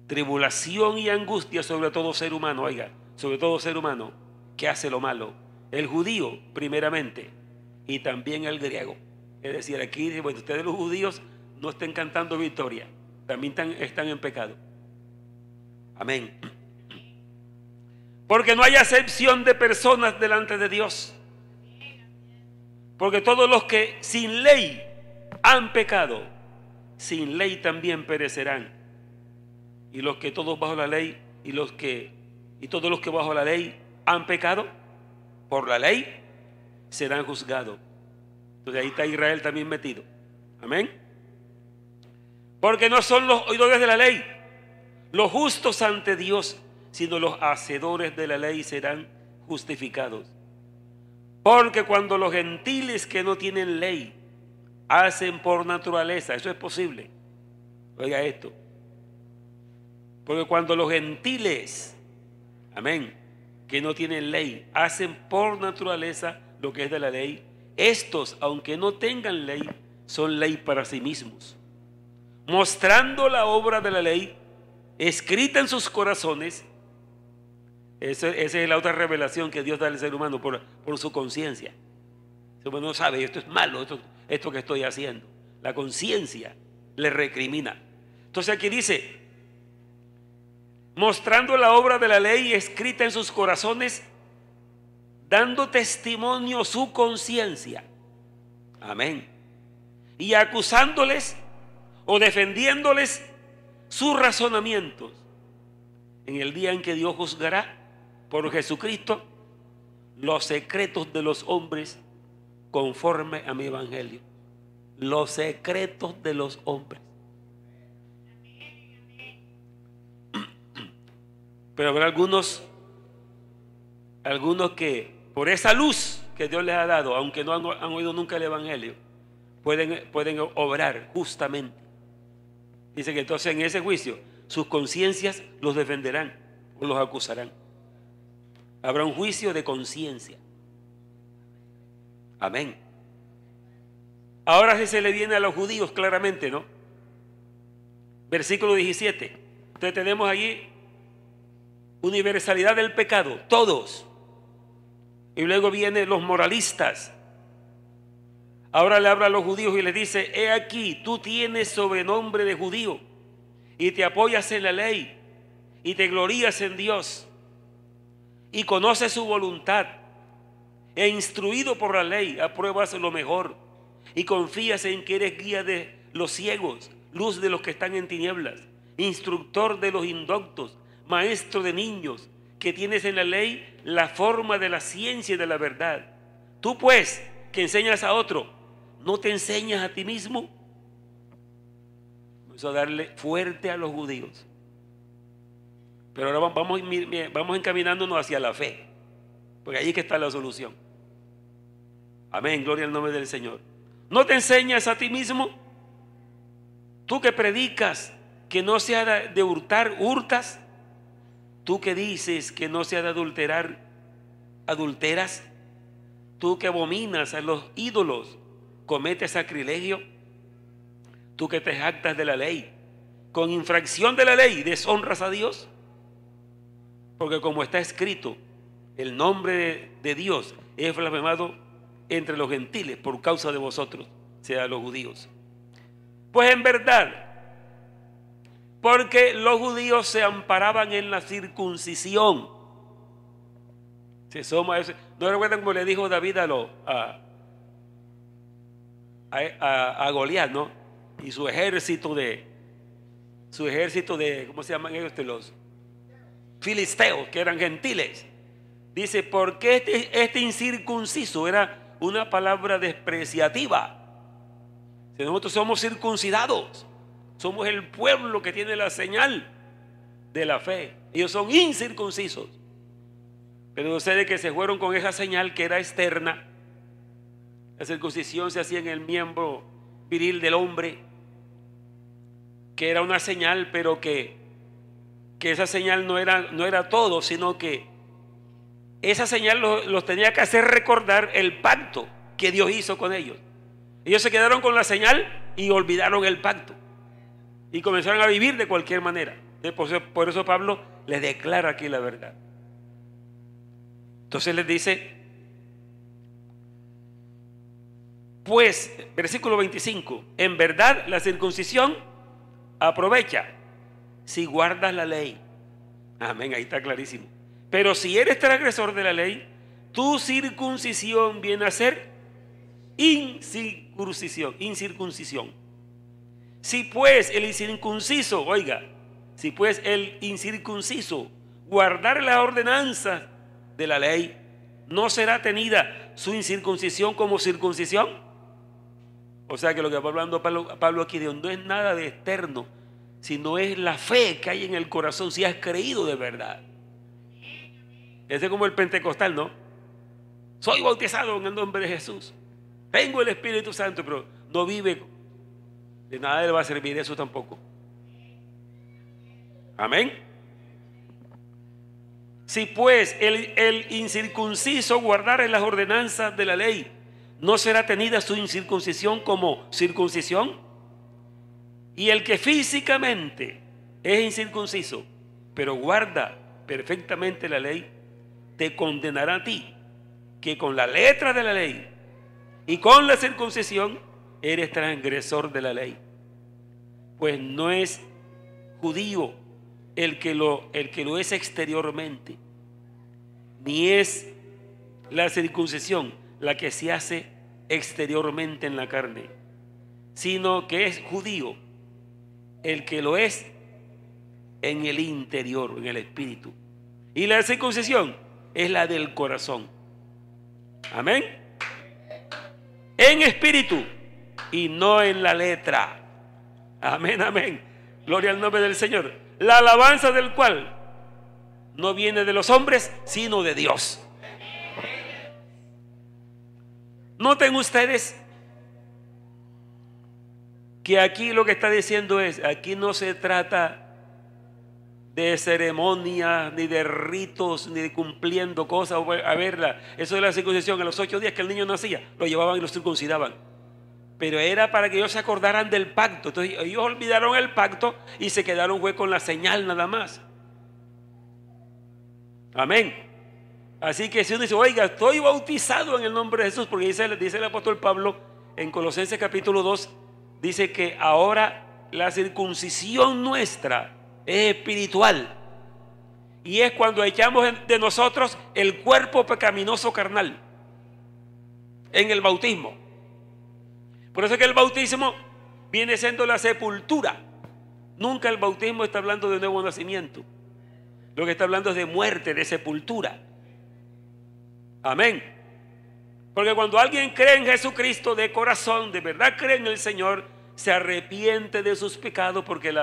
Tribulación y angustia sobre todo ser humano, oiga, sobre todo ser humano que hace lo malo. El judío primeramente y también el griego. Es decir, aquí dice, bueno, ustedes los judíos no estén cantando victoria, también están en pecado. Amén. Porque no hay acepción de personas delante de Dios. Porque todos los que sin ley han pecado, sin ley también perecerán. Y los que todos bajo la ley y todos los que bajo la ley han pecado por la ley serán juzgados. Entonces ahí está Israel también metido. Amén. Porque no son los oidores de la ley los justos ante Dios, sino los hacedores de la ley serán justificados. Porque cuando los gentiles que no tienen ley hacen por naturaleza, eso es posible. Oiga esto. Porque cuando los gentiles, amén, que no tienen ley, hacen por naturaleza lo que es de la ley, estos, aunque no tengan ley, son ley para sí mismos, mostrando la obra de la ley escrita en sus corazones. Esa es la otra revelación que Dios da al ser humano por su conciencia. El ser humano sabe, esto es malo, esto que estoy haciendo. La conciencia le recrimina. Entonces aquí dice, mostrando la obra de la ley escrita en sus corazones, dando testimonio su conciencia. Amén. Y acusándoles o defendiéndoles sus razonamientos en el día en que Dios juzgará por Jesucristo los secretos de los hombres conforme a mi evangelio. Los secretos de los hombres. Pero habrá algunos que por esa luz que Dios les ha dado, aunque no han oído nunca el evangelio, pueden obrar justamente. Dice que entonces en ese juicio sus conciencias los defenderán o los acusarán. Habrá un juicio de conciencia. Amén. Ahora sí se le viene a los judíos claramente, ¿no? Versículo 17. Entonces tenemos allí universalidad del pecado, todos. Y luego vienen los moralistas. Ahora le habla a los judíos y les dice: he aquí, tú tienes sobrenombre de judío y te apoyas en la ley y te glorías en Dios y conoces su voluntad e instruido por la ley apruebas lo mejor y confías en que eres guía de los ciegos, luz de los que están en tinieblas, instructor de los indoctos, maestro de niños, que tienes en la ley la forma de la ciencia y de la verdad. Tú pues, que enseñas a otro, ¿no te enseñas a ti mismo? Vamos a darle fuerte a los judíos. Pero ahora vamos encaminándonos hacia la fe, porque ahí es que está la solución. Amén, gloria al nombre del Señor. ¿No te enseñas a ti mismo? Tú que predicas que no se ha de hurtar, hurtas. Tú que dices que no se ha de adulterar, adulteras. Tú que abominas a los ídolos, cometes sacrilegio. Tú que te jactas de la ley, con infracción de la ley deshonras a Dios. Porque como está escrito, el nombre de Dios es blasfemado entre los gentiles por causa de vosotros, sea los judíos. Pues en verdad, porque los judíos se amparaban en la circuncisión. ¿No recuerdan cómo le dijo David a Goliat, no? Y su ejército de, ¿cómo se llaman ellos? Los filisteos, que eran gentiles. Dice, porque este incircunciso era una palabra despreciativa. Si nosotros somos circuncidados, somos el pueblo que tiene la señal de la fe. Ellos son incircuncisos. Pero ustedes que se fueron con esa señal que era externa. La circuncisión se hacía en el miembro viril del hombre, que era una señal, pero que esa señal no era todo, sino que esa señal los tenía que hacer recordar el pacto que Dios hizo con ellos. Ellos se quedaron con la señal y olvidaron el pacto y comenzaron a vivir de cualquier manera. Por eso Pablo les declara aquí la verdad. Entonces les dice, pues, versículo 25, en verdad la circuncisión aprovecha si guardas la ley. Amén, ahí está clarísimo. Pero si eres transgresor de la ley, tu circuncisión viene a ser incircuncisión. Si pues el incircunciso, si pues el incircunciso guardar las ordenanzas de la ley, ¿no será tenida su incircuncisión como circuncisión? O sea que lo que va hablando Pablo aquí no es nada de externo, sino es la fe que hay en el corazón, si has creído de verdad. Ese es como el pentecostal, ¿no? Soy bautizado en el nombre de Jesús, tengo el Espíritu Santo, pero no vive. De nada le va a servir eso tampoco. Amén. Si pues el incircunciso guardare las ordenanzas de la ley, ¿no será tenida su incircuncisión como circuncisión? Y el que físicamente es incircunciso, pero guarda perfectamente la ley, te condenará a ti, que con la letra de la ley y con la circuncisión eres transgresor de la ley. Pues no es judío el que lo es exteriormente, ni es la circuncisión la que se hace exteriormente en la carne, sino que es judío el que lo es en el interior, en el espíritu. Y la circuncisión es la del corazón. Amén. En espíritu y no en la letra. Amén, amén. Gloria al nombre del Señor. La alabanza del cual no viene de los hombres, sino de Dios. Noten ustedes que aquí lo que está diciendo es, aquí no se trata de ceremonias, ni de ritos, ni de cumpliendo cosas. A verla, eso de la circuncisión, a los 8 días que el niño nacía, lo llevaban y lo circuncidaban. Pero era para que ellos se acordaran del pacto. Entonces ellos olvidaron el pacto y se quedaron con la señal nada más. Amén. Así que si uno dice, oiga, estoy bautizado en el nombre de Jesús, porque dice el apóstol Pablo en Colosenses capítulo 2, dice que ahora la circuncisión nuestra es espiritual. Y es cuando echamos de nosotros el cuerpo pecaminoso carnal en el bautismo. Por eso es que el bautismo viene siendo la sepultura. Nunca el bautismo está hablando de nuevo nacimiento. Lo que está hablando es de muerte, de sepultura. Amén. Porque cuando alguien cree en Jesucristo de corazón, de verdad cree en el Señor, se arrepiente de sus pecados, porque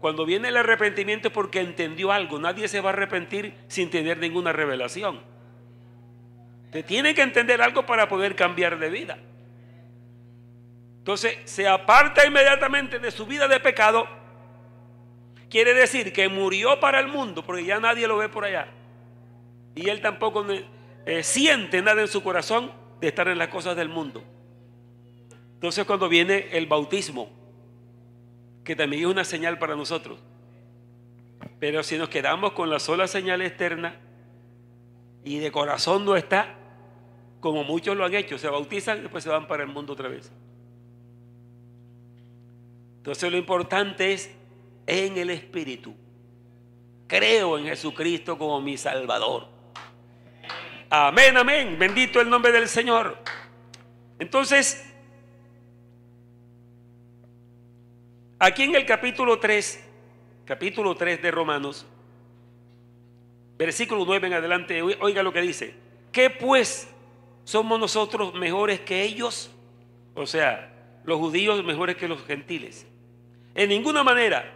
cuando viene el arrepentimiento es porque entendió algo. Nadie se va a arrepentir sin tener ninguna revelación. Te tiene que entender algo para poder cambiar de vida. Entonces se aparta inmediatamente de su vida de pecado. Quiere decir que murió para el mundo, porque ya nadie lo ve por allá. Y él tampoco siente nada en su corazón de estar en las cosas del mundo. Entonces cuando viene el bautismo, que también es una señal para nosotros. Pero si nos quedamos con la sola señal externa y de corazón no está, como muchos lo han hecho, se bautizan y después se van para el mundo otra vez. Entonces lo importante es en el Espíritu. Creo en Jesucristo como mi Salvador. Amén, amén. Bendito el nombre del Señor. Entonces, aquí en el capítulo 3 de Romanos, versículo 9 en adelante, oiga lo que dice. ¿Qué pues? ¿Somos nosotros mejores que ellos? O sea, los judíos mejores que los gentiles. En ninguna manera,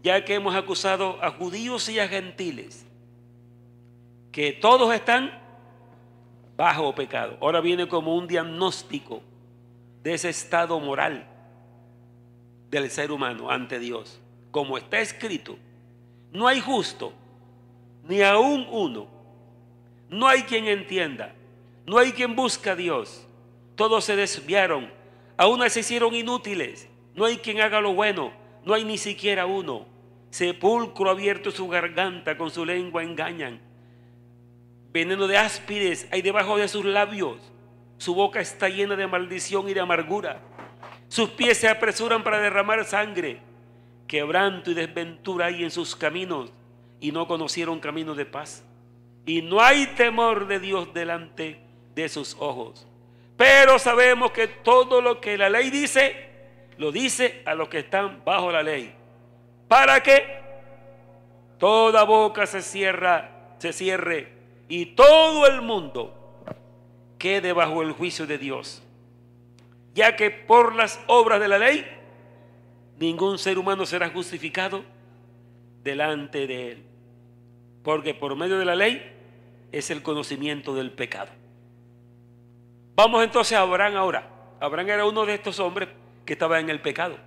ya que hemos acusado a judíos y a gentiles, que todos están bajo pecado. Ahora viene como un diagnóstico de ese estado moral del ser humano ante Dios. Como está escrito, no hay justo, ni aún uno. No hay quien entienda, no hay quien busque a Dios. Todos se desviaron, a unas se hicieron inútiles. No hay quien haga lo bueno, no hay ni siquiera uno. Sepulcro abierto su garganta, con su lengua engañan. Veneno de áspides hay debajo de sus labios. Su boca está llena de maldición y de amargura. Sus pies se apresuran para derramar sangre. Quebranto y desventura hay en sus caminos, y no conocieron camino de paz. Y no hay temor de Dios delante de sus ojos. Pero sabemos que todo lo que la ley dice, lo dice a los que están bajo la ley, para que toda boca se cierre y todo el mundo quede bajo el juicio de Dios, ya que por las obras de la ley ningún ser humano será justificado delante de él, porque por medio de la ley es el conocimiento del pecado. Vamos entonces a Abraham ahora. Abraham era uno de estos hombres que estaba en el pecado,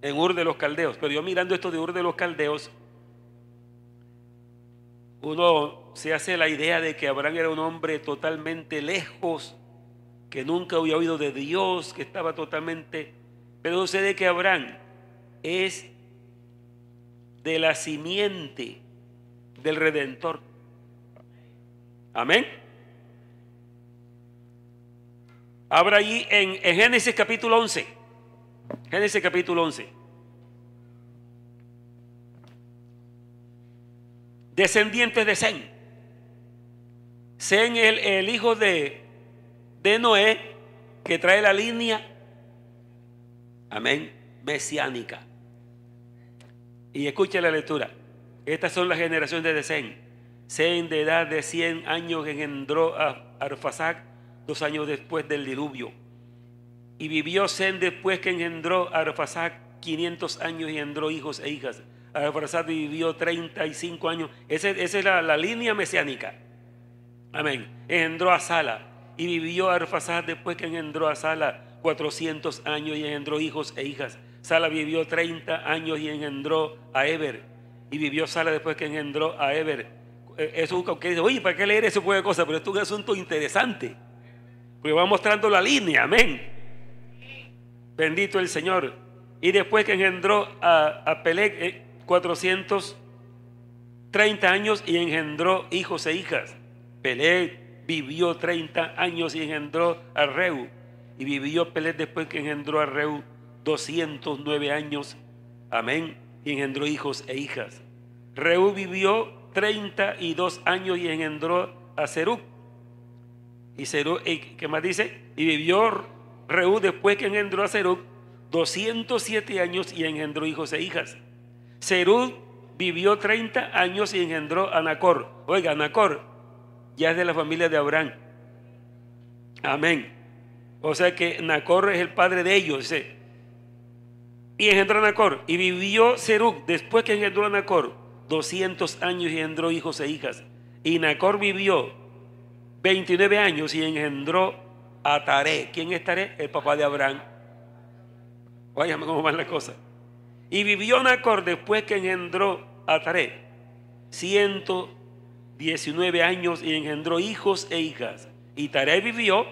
en Ur de los Caldeos. Pero yo mirando esto de Ur de los Caldeos, uno se hace la idea de que Abraham era un hombre totalmente lejos, que nunca había oído de Dios, que estaba totalmente... Pero sucede que Abraham es de la simiente del Redentor. Amén. Abra allí en Génesis capítulo 11. Génesis capítulo 11. Descendientes de Sem. Sem es el hijo de Noé, que trae la línea, amén, mesiánica. Y escuche la lectura. Estas son las generaciones de Sem. Sem, de edad de 100 años, engendró a Arfaxad 2 años después del diluvio. Y vivió Sem después que engendró a Arfaxad 500 años y engendró hijos e hijas. Arfaxad vivió 35 años. Esa es la línea mesiánica. Amén. Engendró a Sala. Y vivió Arfaxad después que engendró a Sala 400 años y engendró hijos e hijas. Sala vivió 30 años y engendró a Eber. Y vivió Sala después que engendró a Eber. Eso que dice, oye, ¿para qué leer ese tipo de cosas? Pero esto es un asunto interesante, porque va mostrando la línea, amén. Bendito el Señor. Y después que engendró a Peleg, 400 30 años y engendró hijos e hijas. Peleg vivió 30 años y engendró a Reu. Y vivió Peleg después que engendró a Reu 209 años. Amén. Y engendró hijos e hijas. Reu vivió 32 años y engendró a Serug. Y Serug, ¿qué más dice? Y vivió Reu después que engendró a Serug 207 años y engendró hijos e hijas. Serug vivió 30 años y engendró a Nacor. Oiga, Nacor ya es de la familia de Abraham. Amén. O sea que Nacor es el padre de ellos. ¿Sí? Y engendró a Nacor. Y vivió Serug después que engendró a Nacor 200 años y engendró hijos e hijas. Y Nacor vivió 29 años y engendró a Taré. ¿Quién es Taré? El papá de Abraham. Óigame cómo van las cosas. Y vivió Nacor después que engendró a Taré 119 años y engendró hijos e hijas. Y Taré vivió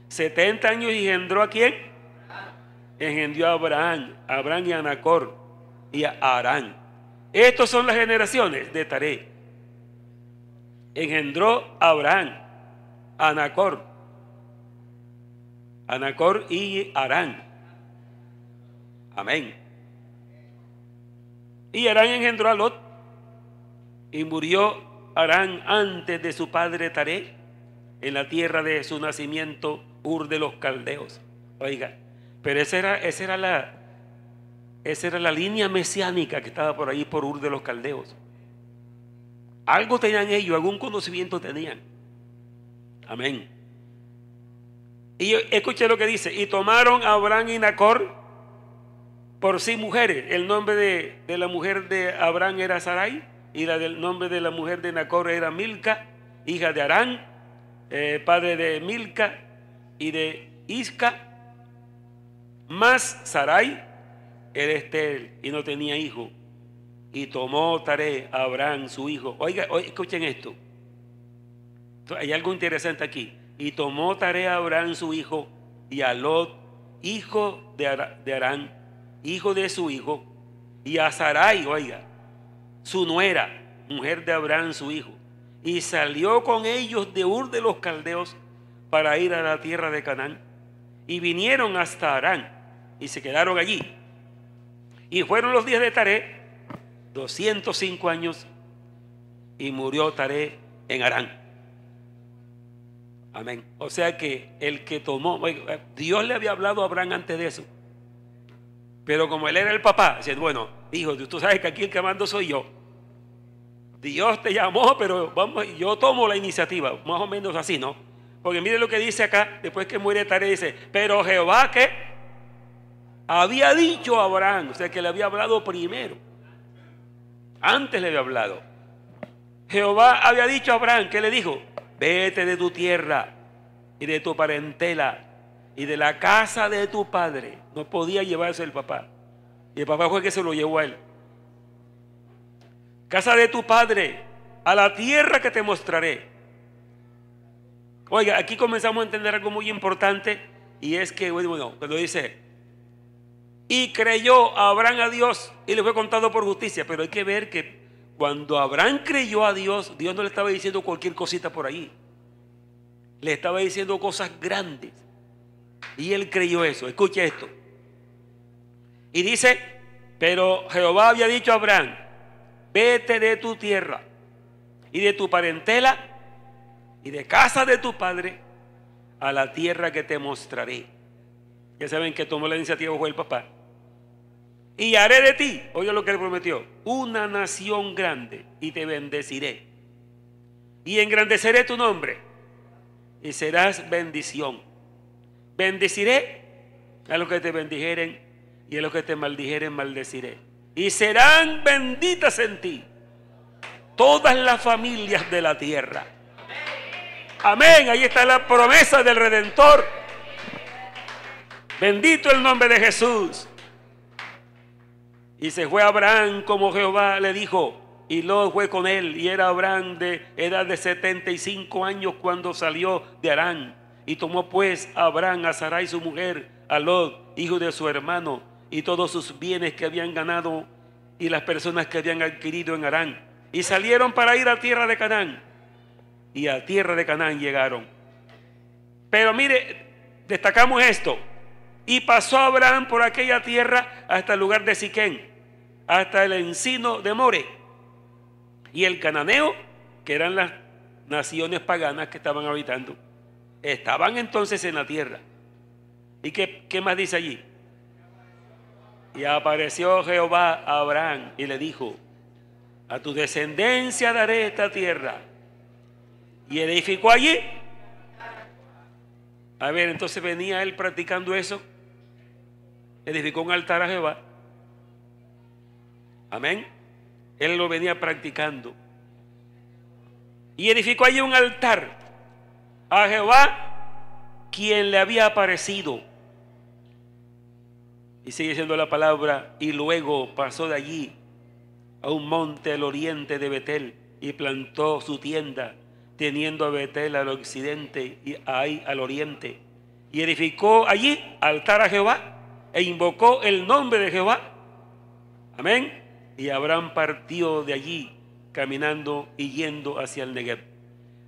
70 años y engendró ¿a quién? Engendró a Abraham y a Nacor y a Harán. Estas son las generaciones de Taré. Engendró a Abraham, a Nacor y Harán. Amén. Y Harán engendró a Lot. Y murió Harán antes de su padre Taré, en la tierra de su nacimiento, Ur de los Caldeos. Oiga, pero esa era la línea mesiánica que estaba por ahí, por Ur de los Caldeos. Algo tenían ellos, algún conocimiento tenían. Amén. Y escuché lo que dice: y tomaron a Abraham y Nacor por sí mujeres. El nombre de la mujer de Abraham era Sarai, y el nombre de la mujer de Nacor era Milca, hija de Harán, padre de Milca y de Isca. Mas Sarai era estéril y no tenía hijo. Y tomó Taré a Abraham su hijo. Oiga, escuchen esto. Hay algo interesante aquí. Y tomó Taré a Abraham su hijo y a Lot, hijo de Harán, hijo de su hijo, y a Sarai, oiga, su nuera, mujer de Abraham su hijo, y salió con ellos de Ur de los Caldeos para ir a la tierra de Canaán. Y vinieron hasta Harán y se quedaron allí. Y fueron los días de Taré 205 años y murió Taré en Harán. Amén. O sea que el que tomó, Dios le había hablado a Abraham antes de eso, pero como él era el papá, dice: bueno, hijo, tú sabes que aquí el que mando soy yo. Dios te llamó, pero yo tomo la iniciativa, más o menos así, ¿no? Porque mire lo que dice acá, después que muere Taré, dice: pero Jehová, que había dicho a Abraham, o sea que le había hablado primero, antes le había hablado. Jehová había dicho a Abraham, ¿qué le dijo? Vete de tu tierra y de tu parentela y de la casa de tu padre. No podía llevarse el papá, y el papá fue el que se lo llevó a él. Casa de tu padre, a la tierra que te mostraré. Oiga, aquí comenzamos a entender algo muy importante, y es que, bueno, cuando dice: y creyó Abraham a Dios y le fue contado por justicia. Pero hay que ver que cuando Abraham creyó a Dios, Dios no le estaba diciendo cualquier cosita por ahí. Le estaba diciendo cosas grandes. Y él creyó eso. Escucha esto. Y dice: pero Jehová había dicho a Abraham: vete de tu tierra y de tu parentela y de casa de tu padre a la tierra que te mostraré. Ya saben que tomó la iniciativa fue el papá. Y haré de ti, oye lo que le prometió, una nación grande, y te bendeciré y engrandeceré tu nombre y serás bendición. Bendeciré a los que te bendijeren, y a los que te maldijeren maldeciré, y serán benditas en ti todas las familias de la tierra. Amén. Ahí está la promesa del Redentor. Bendito el nombre de Jesús. Y se fue Abraham como Jehová le dijo, y Lot fue con él, y era Abraham de edad de 75 años cuando salió de Harán. Y tomó pues Abraham a Sarai su mujer, a Lot, hijo de su hermano, y todos sus bienes que habían ganado y las personas que habían adquirido en Harán, Y salieron para ir a tierra de Canaán. Y a tierra de Canaán llegaron. Pero mire, destacamos esto. Y pasó Abraham por aquella tierra hasta el lugar de Siquén, hasta el encino de More. Y el cananeo, que eran las naciones paganas que estaban habitando, estaban entonces en la tierra. ¿Y qué más dice allí? Y apareció Jehová a Abraham y le dijo: a tu descendencia daré esta tierra. Y edificó allí. A ver, entonces venía él practicando eso. Edificó un altar a Jehová. Amén. Él lo venía practicando. Y edificó allí un altar a Jehová, quien le había aparecido. Y sigue diciendo la palabra: y luego pasó de allí a un monte al oriente de Betel y plantó su tienda, teniendo a Betel al occidente y Ai al oriente. Y edificó allí altar a Jehová e invocó el nombre de Jehová. Amén. Y Abraham partió de allí caminando y yendo hacia el Negev.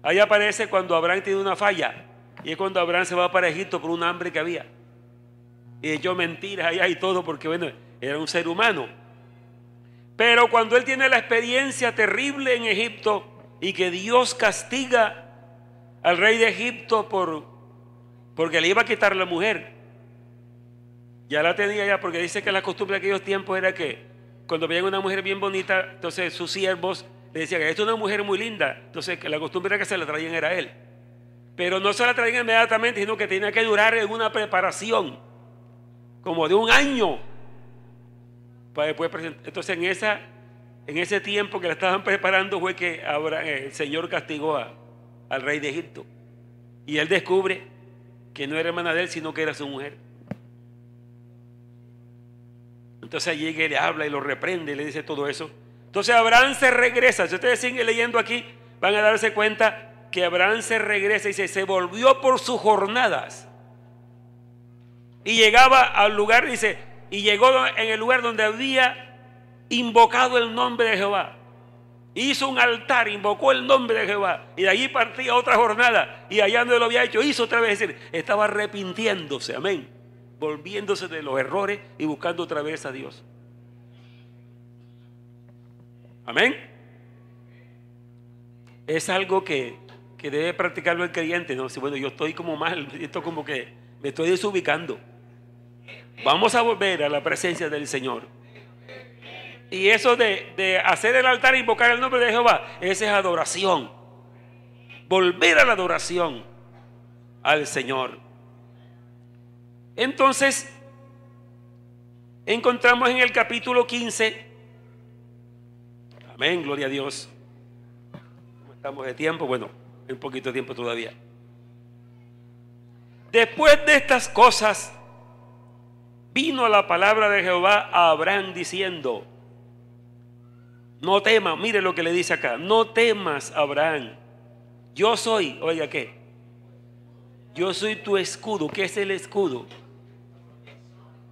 Ahí aparece cuando Abraham tiene una falla, y es cuando Abraham se va para Egipto por un hambre que había. Y echó mentiras allá y todo, porque bueno, era un ser humano. Pero cuando él tiene la experiencia terrible en Egipto y que Dios castiga al rey de Egipto porque le iba a quitar la mujer, ya la tenía ya, porque dice que la costumbre de aquellos tiempos era que cuando veían una mujer bien bonita, entonces sus siervos le decían: esta es una mujer muy linda. Entonces que la costumbre era que se la traían era a él. Pero no se la traían inmediatamente, sino que tenía que durar en una preparación como de un año para después presentar. Entonces en ese tiempo que la estaban preparando fue que el Señor castigó al rey de Egipto. Y él descubre que no era hermana de él, sino que era su mujer. Entonces llega y le habla y lo reprende y le dice todo eso. Entonces Abraham se regresa. Si ustedes siguen leyendo aquí, van a darse cuenta que Abraham se regresa y dice: se volvió por sus jornadas. Y llegaba al lugar, dice, y llegó en el lugar donde había invocado el nombre de Jehová. Hizo un altar, invocó el nombre de Jehová. Y de allí partía otra jornada. Y allá donde lo había hecho, hizo otra vez. Es decir, estaba arrepintiéndose, amén, volviéndose de los errores y buscando otra vez a Dios. Amén. Es algo que debe practicarlo el creyente, ¿no? Si bueno, yo estoy como mal, esto como que me estoy desubicando. Vamos a volver a la presencia del Señor. Y eso de hacer el altar e invocar el nombre de Jehová, esa es adoración. Volver a la adoración al Señor. Entonces, encontramos en el capítulo 15. Amén, gloria a Dios. ¿Cómo estamos de tiempo? Bueno, un poquito de tiempo todavía. Después de estas cosas, vino la palabra de Jehová a Abraham diciendo: no temas. Mire lo que le dice acá: no temas, Abraham, yo soy, oiga qué, yo soy tu escudo. ¿Qué es el escudo?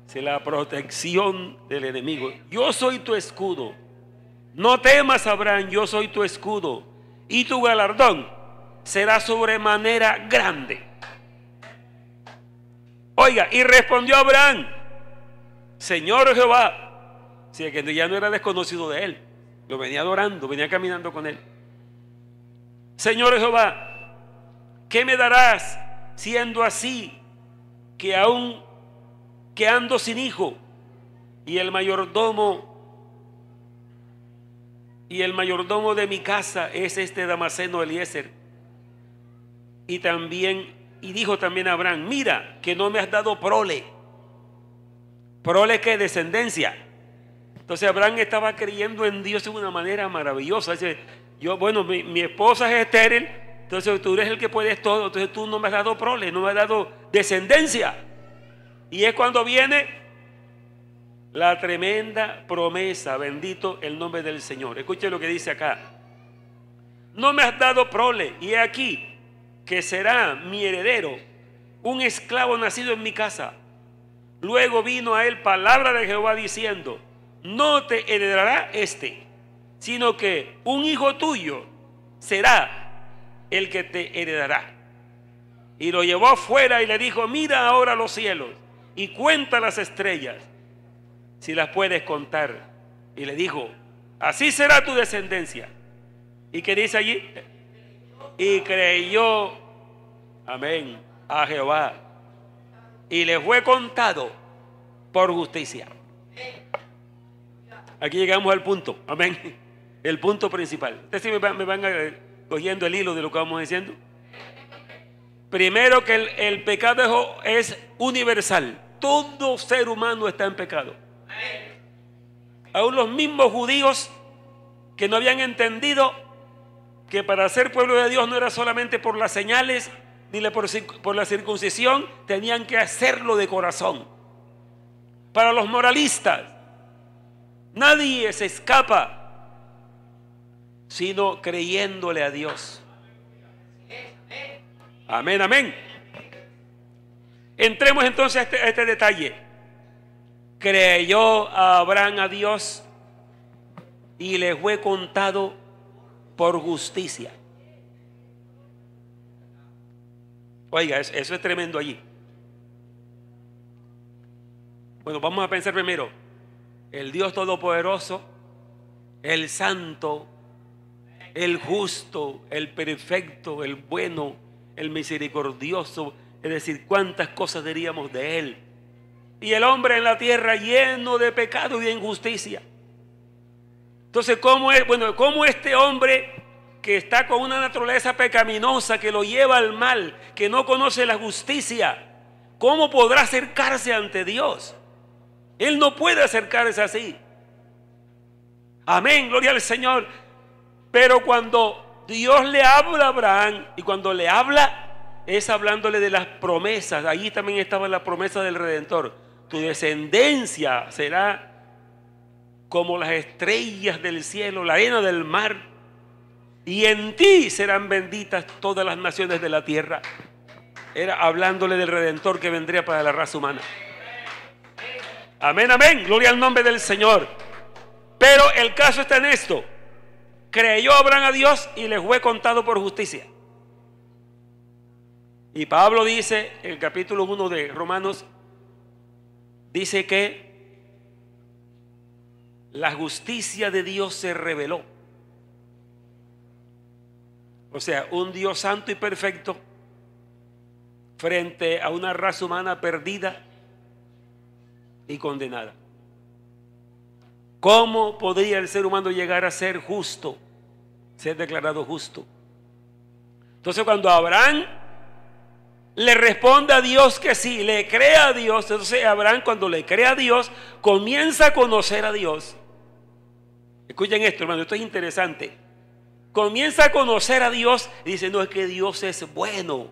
Es la protección del enemigo. Yo soy tu escudo. No temas, Abraham, yo soy tu escudo, y tu galardón será sobremanera grande. Oiga, y respondió Abraham: Señor Jehová. Si que ya no era desconocido de él, lo venía adorando, venía caminando con él. Señor Jehová, ¿qué me darás siendo así que aún que ando sin hijo? Y el mayordomo de mi casa es este Damaseno Eliezer. Y dijo también a Abraham: mira que no me has dado prole. ¿Prole qué? Descendencia. Entonces Abraham estaba creyendo en Dios de una manera maravillosa. Dice: mi esposa es estéril, entonces tú eres el que puedes todo, entonces tú no me has dado prole, no me has dado descendencia. Y es cuando viene la tremenda promesa. Bendito el nombre del Señor. Escuche lo que dice acá: no me has dado prole, y he aquí que será mi heredero un esclavo nacido en mi casa. Luego vino a él palabra de Jehová diciendo: no te heredará este, sino que un hijo tuyo será el que te heredará. Y lo llevó afuera y le dijo: mira ahora los cielos y cuenta las estrellas, si las puedes contar. Y le dijo: así será tu descendencia. ¿Y qué dice allí? Y creyó, amén, a Jehová, y le fue contado por justicia. Aquí llegamos al punto, amén, el punto principal. Ustedes sí me van cogiendo el hilo de lo que vamos diciendo. Primero, que el pecado es universal. Todo ser humano está en pecado. Aún los mismos judíos que no habían entendido que para ser pueblo de Dios no era solamente por las señales ni por la circuncisión, tenían que hacerlo de corazón. Para los moralistas, nadie se escapa sino creyéndole a Dios. Amén, amén. Entremos entonces a este detalle. Creyó a Abraham a Dios y le fue contado por justicia. Oiga, eso es tremendo allí. Bueno, vamos a pensar primero. El Dios Todopoderoso, el Santo, el Justo, el Perfecto, el Bueno, el Misericordioso. Es decir, cuántas cosas diríamos de Él. Y el hombre en la tierra lleno de pecado y de injusticia. Entonces, ¿cómo este hombre que está con una naturaleza pecaminosa, que lo lleva al mal, que no conoce la justicia, cómo podrá acercarse ante Dios? Él no puede acercarse así. Amén, gloria al Señor. Pero cuando Dios le habla a Abraham, y cuando le habla, es hablándole de las promesas. Allí también estaba la promesa del Redentor. Tu descendencia será como las estrellas del cielo, la arena del mar, y en ti serán benditas todas las naciones de la tierra. Era hablándole del Redentor que vendría para la raza humana. Amén, amén, gloria al nombre del Señor. Pero el caso está en esto: creyó Abraham a Dios y le fue contado por justicia. Y Pablo dice en el capítulo 1 de Romanos, dice que la justicia de Dios se reveló. O sea, un Dios santo y perfecto frente a una raza humana perdida y condenada. ¿Cómo podría el ser humano llegar a ser justo, ser declarado justo? Entonces, cuando Abraham le responde a Dios que sí, le cree a Dios, entonces Abraham, cuando le cree a Dios, comienza a conocer a Dios. Escuchen esto, hermano, esto es interesante. Comienza a conocer a Dios y dice: no, es que Dios es bueno,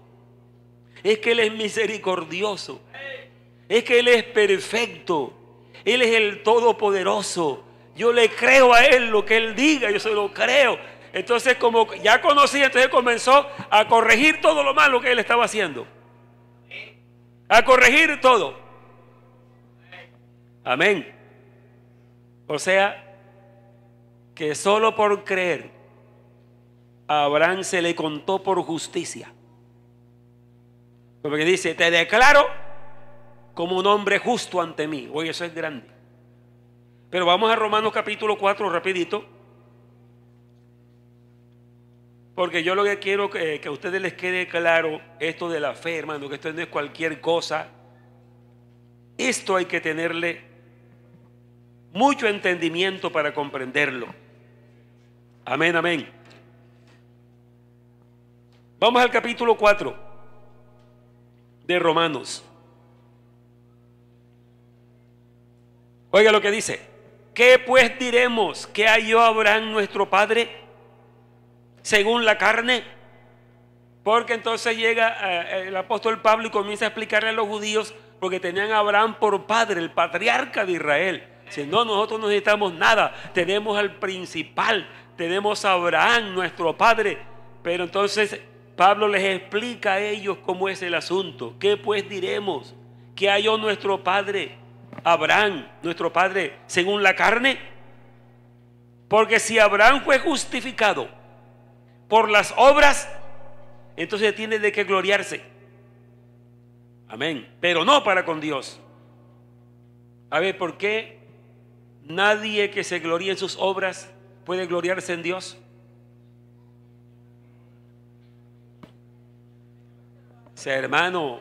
es que Él es misericordioso, es que Él es perfecto, Él es el Todopoderoso. Yo le creo a Él, lo que Él diga, yo se lo creo. Entonces, como ya conocía, entonces comenzó a corregir todo lo malo que Él estaba haciendo. A corregir todo. Amén. O sea, que solo por creer a Abraham se le contó por justicia. Porque dice: te declaro como un hombre justo ante mí. Oye, eso es grande. Pero vamos a Romanos capítulo 4 rapidito, porque yo lo que quiero que a ustedes les quede claro esto de la fe, hermano, que esto no es cualquier cosa. Esto hay que tenerle mucho entendimiento para comprenderlo. Amén, amén. Vamos al capítulo 4 de Romanos. Oiga lo que dice: ¿qué pues diremos? ¿Qué halló Abraham nuestro padre según la carne? Porque entonces llega el apóstol Pablo y comienza a explicarle a los judíos, porque tenían a Abraham por padre, el patriarca de Israel. Dice: no, nosotros no necesitamos nada, tenemos al principal, tenemos a Abraham nuestro padre. Pero entonces Pablo les explica a ellos cómo es el asunto. ¿Qué pues diremos? ¿Qué halló nuestro padre Abraham, nuestro padre, según la carne? Porque si Abraham fue justificado por las obras, entonces tiene de qué gloriarse. Amén. Pero no para con Dios. A ver, ¿por qué nadie que se gloríe en sus obras puede gloriarse en Dios? O sea, hermano,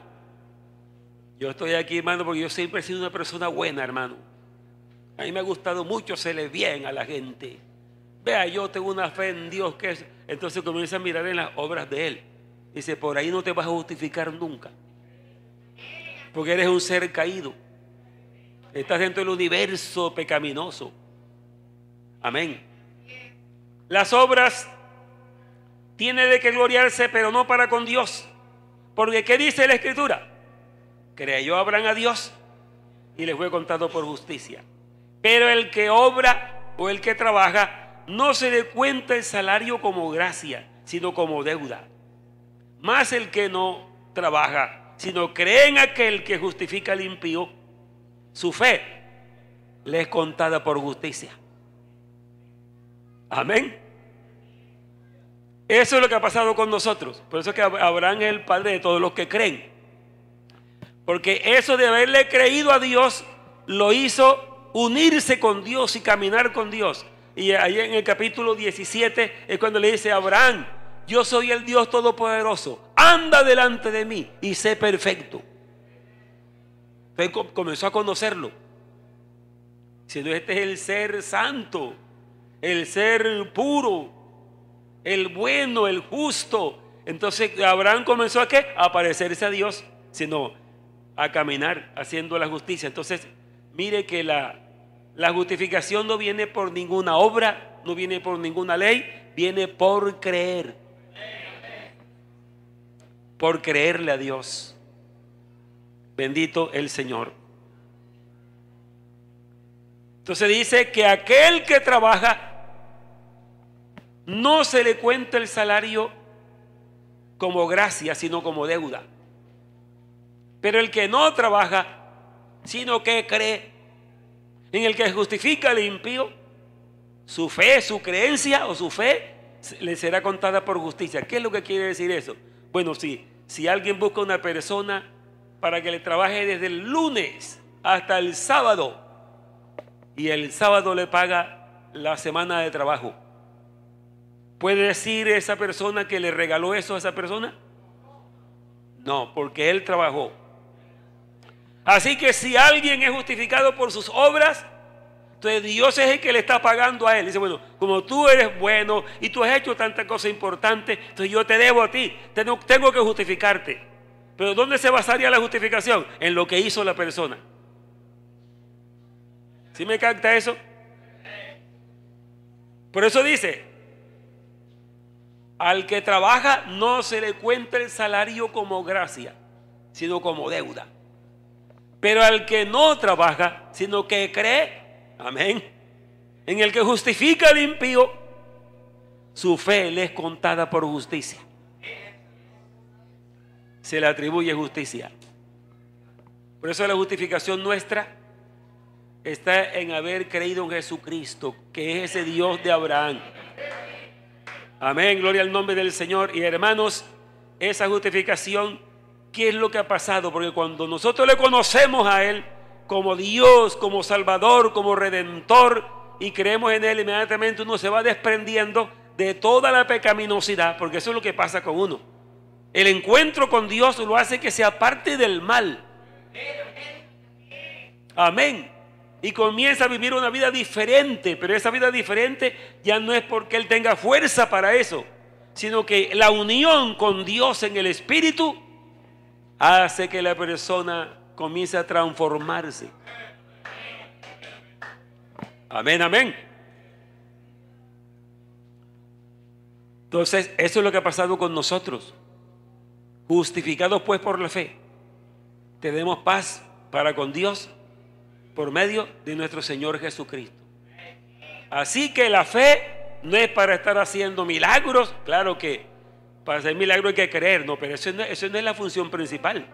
yo estoy aquí, hermano, porque yo siempre he sido una persona buena, hermano. A mí me ha gustado mucho hacerle bien a la gente. Vea, yo tengo una fe en Dios que es... Entonces comienza a mirar en las obras de Él. Dice, por ahí no te vas a justificar nunca. Porque eres un ser caído. Estás dentro del universo pecaminoso. Amén. Las obras tiene de que gloriarse, pero no para con Dios. Porque ¿qué dice la Escritura? Creyó Abraham a Dios y le fue contado por justicia. Pero el que obra o el que trabaja no se le cuenta el salario como gracia, sino como deuda. Más el que no trabaja, sino cree en aquel que justifica al impío, su fe le es contada por justicia. Amén. Eso es lo que ha pasado con nosotros. Por eso es que Abraham es el padre de todos los que creen. Porque eso de haberle creído a Dios lo hizo unirse con Dios y caminar con Dios. Y ahí en el capítulo 17 es cuando le dice a Abraham: yo soy el Dios Todopoderoso, anda delante de mí y sé perfecto. Entonces comenzó a conocerlo. Diciendo, este es el ser santo, el ser puro, el bueno, el justo. Entonces Abraham comenzó a ¿qué? A parecerse a Dios, sino a caminar haciendo la justicia. Entonces mire que la justificación no viene por ninguna obra, no viene por ninguna ley, viene por creer. Por creerle a Dios. Bendito el Señor. Entonces dice que aquel que trabaja no se le cuenta el salario como gracia, sino como deuda. Pero el que no trabaja, sino que cree en el que justifica al impío, su fe, su creencia o su fe le será contada por justicia. ¿Qué es lo que quiere decir eso? Bueno, si alguien busca una persona para que le trabaje desde el lunes hasta el sábado y el sábado le paga la semana de trabajo, ¿puede decir esa persona que le regaló eso a esa persona? No, porque él trabajó. Así que si alguien es justificado por sus obras, entonces Dios es el que le está pagando a él. Dice, bueno, como tú eres bueno y tú has hecho tanta cosa importante, entonces yo te debo a ti, tengo que justificarte. Pero ¿dónde se basaría la justificación? En lo que hizo la persona. ¿Sí me capta eso? Por eso dice, al que trabaja no se le cuenta el salario como gracia, sino como deuda. Pero al que no trabaja, sino que cree, amén, en el que justifica al impío, su fe le es contada por justicia. Se le atribuye justicia. Por eso la justificación nuestra está en haber creído en Jesucristo, que es ese Dios de Abraham. Amén, gloria al nombre del Señor. Y hermanos, esa justificación, ¿qué es lo que ha pasado? Porque cuando nosotros le conocemos a Él como Dios, como Salvador, como Redentor, y creemos en Él, inmediatamente uno se va desprendiendo de toda la pecaminosidad, porque eso es lo que pasa con uno. El encuentro con Dios lo hace que se aparte del mal. Amén. Y comienza a vivir una vida diferente, pero esa vida diferente ya no es porque Él tenga fuerza para eso, sino que la unión con Dios en el Espíritu hace que la persona comience a transformarse. Amén, amén. Entonces, eso es lo que ha pasado con nosotros. Justificados pues por la fe, tenemos paz para con Dios por medio de nuestro Señor Jesucristo. Así que la fe no es para estar haciendo milagros. Claro que para hacer milagros hay que creer, no, pero eso no es la función principal.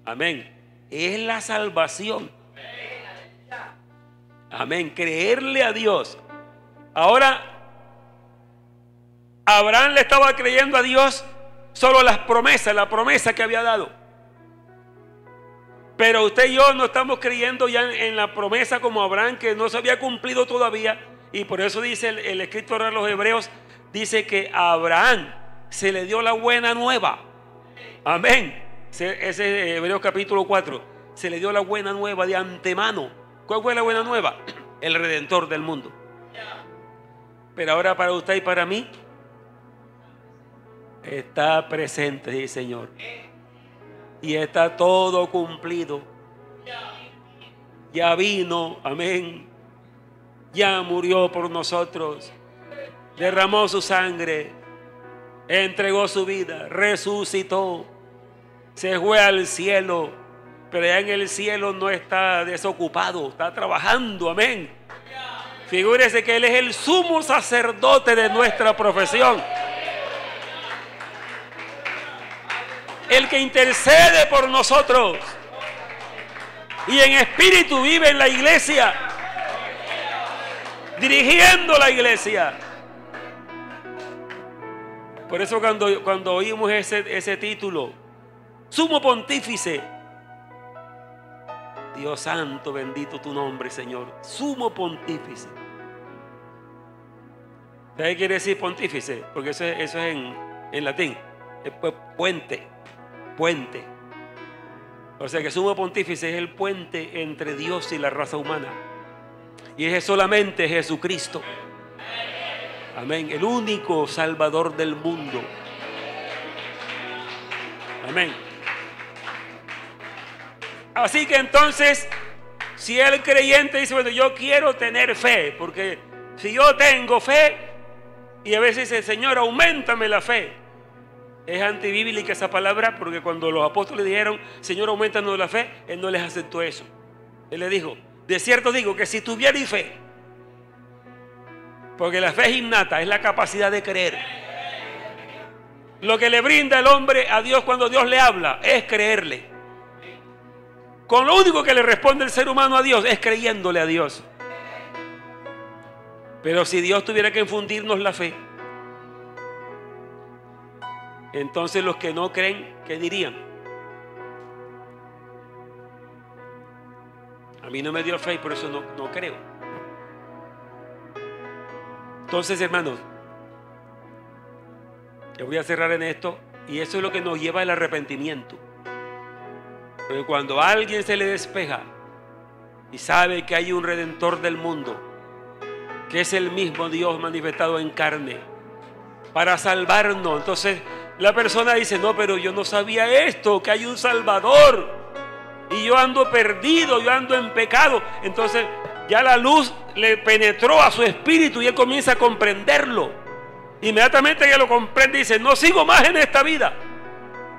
Amén. Es la salvación. Amén, creerle a Dios. Ahora, Abraham le estaba creyendo a Dios solo las promesas, la promesa que había dado. Pero usted y yo no estamos creyendo ya en la promesa como Abraham, que no se había cumplido todavía. Y por eso dice el escritor de los Hebreos, dice que a Abraham se le dio la buena nueva. Amén. Ese es Hebreos capítulo 4. Se le dio la buena nueva de antemano. ¿Cuál fue la buena nueva? El Redentor del mundo. Pero ahora para usted y para mí está presente, sí, Señor. Y está todo cumplido. Ya vino, amén. Ya murió por nosotros. Derramó su sangre. Entregó su vida. Resucitó. Se fue al cielo. Pero ya en el cielo no está desocupado. Está trabajando, amén. Figúrese que Él es el sumo sacerdote de nuestra profesión. El que intercede por nosotros. Y en espíritu vive en la iglesia. Dirigiendo la iglesia. Por eso cuando oímos ese título, Sumo Pontífice. Dios santo, bendito tu nombre, Señor. Sumo Pontífice. ¿Sabes qué quiere decir pontífice? Porque eso es en latín. Es puente. Puente. O sea que sumo pontífice es el puente entre Dios y la raza humana. Y es solamente Jesucristo. Amén. El único Salvador del mundo. Amén. Así que entonces, si el creyente dice, bueno, yo quiero tener fe, porque si yo tengo fe, y a veces dice, Señor, auméntame la fe. Es antibíblica esa palabra, porque cuando los apóstoles dijeron, Señor, aumentanos la fe, Él no les aceptó eso. Él les dijo, de cierto digo que si tuvierais fe, porque la fe es innata, es la capacidad de creer. Lo que le brinda el hombre a Dios cuando Dios le habla es creerle. Con lo único que le responde el ser humano a Dios es creyéndole a Dios. Pero si Dios tuviera que infundirnos la fe, entonces los que no creen, ¿qué dirían? A mí no me dio fe y por eso no creo. Entonces, hermanos, yo voy a cerrar en esto, y eso es lo que nos lleva al arrepentimiento. Porque cuando a alguien se le despeja y sabe que hay un Redentor del mundo, que es el mismo Dios manifestado en carne para salvarnos, entonces la persona dice, no, pero yo no sabía esto, que hay un Salvador y yo ando perdido, yo ando en pecado. Entonces ya la luz le penetró a su espíritu y él comienza a comprenderlo. Inmediatamente que lo comprende dice, no sigo más en esta vida,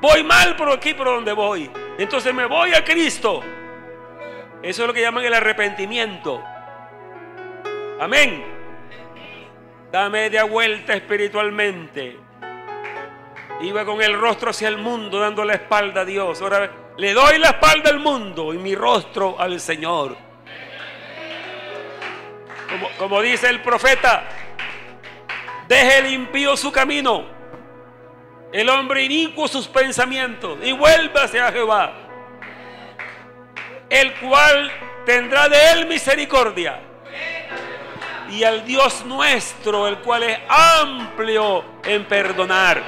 voy mal por aquí por donde voy, entonces me voy a Cristo. Eso es lo que llaman el arrepentimiento. Amén. Da media vuelta espiritualmente. Iba con el rostro hacia el mundo, dando la espalda a Dios. Ahora le doy la espalda al mundo y mi rostro al Señor. Como dice el profeta, deje el impío su camino, el hombre inicuo sus pensamientos, y vuélvase a Jehová, el cual tendrá de él misericordia, y al Dios nuestro, el cual es amplio en perdonar.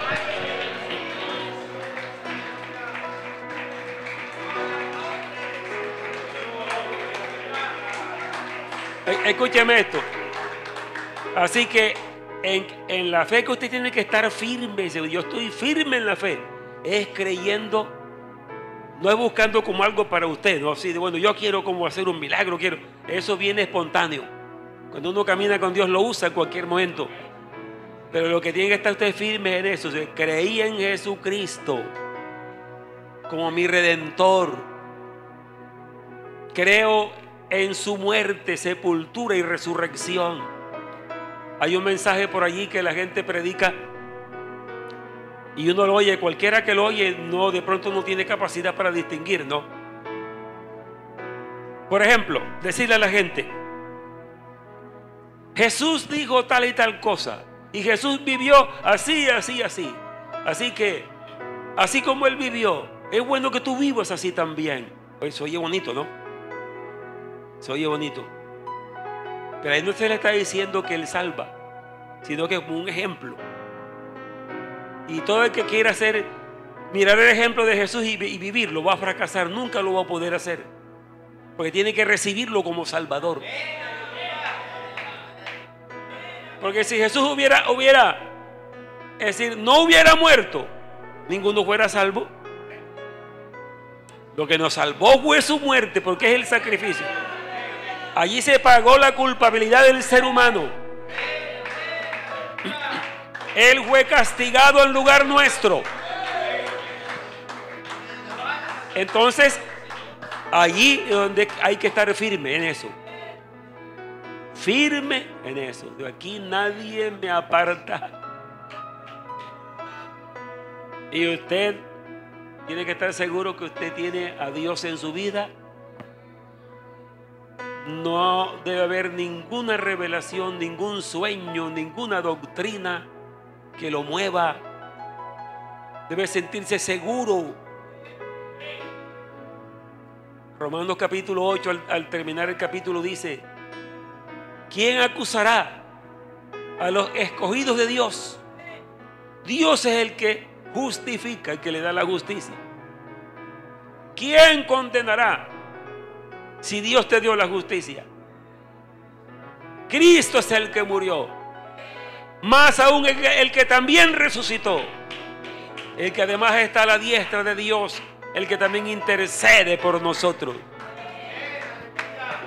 Escúcheme esto. Así que en la fe que usted tiene que estar firme. Yo estoy firme en la fe. Es creyendo. No es buscando como algo para usted, no así de bueno, yo quiero como hacer un milagro, quiero. Eso viene espontáneo. Cuando uno camina con Dios lo usa en cualquier momento. Pero lo que tiene que estar usted firme en eso. Creí en Jesucristo como mi Redentor. Creo en su muerte, sepultura y resurrección. Hay un mensaje por allí que la gente predica y uno lo oye, cualquiera que lo oye, no, de pronto no tiene capacidad para distinguir, ¿no? Por ejemplo, decirle a la gente, Jesús dijo tal y tal cosa. Y Jesús vivió así, así, así. Así que, así como Él vivió, es bueno que tú vivas así también. Oye, se oye bonito, ¿no? Se oye bonito. Pero ahí no se le está diciendo que Él salva, sino que es como un ejemplo. Y todo el que quiera mirar el ejemplo de Jesús y vivirlo, va a fracasar, nunca lo va a poder hacer. Porque tiene que recibirlo como Salvador. Porque si Jesús es decir, no hubiera muerto, ninguno fuera salvo. Lo que nos salvó fue su muerte, porque es el sacrificio. Allí se pagó la culpabilidad del ser humano. Él fue castigado en lugar nuestro. Entonces, allí es donde hay que estar firme en eso. Firme en eso. De aquí nadie me aparta. Y usted tiene que estar seguro que usted tiene a Dios en su vida. No debe haber ninguna revelación, ningún sueño, ninguna doctrina que lo mueva. Debe sentirse seguro. Romanos capítulo 8, al terminar el capítulo dice: ¿quién acusará a los escogidos de Dios? Dios es el que justifica, el que le da la justicia. ¿Quién condenará si Dios te dio la justicia? Cristo es el que murió, más aún el que también resucitó, el que además está a la diestra de Dios, el que también intercede por nosotros.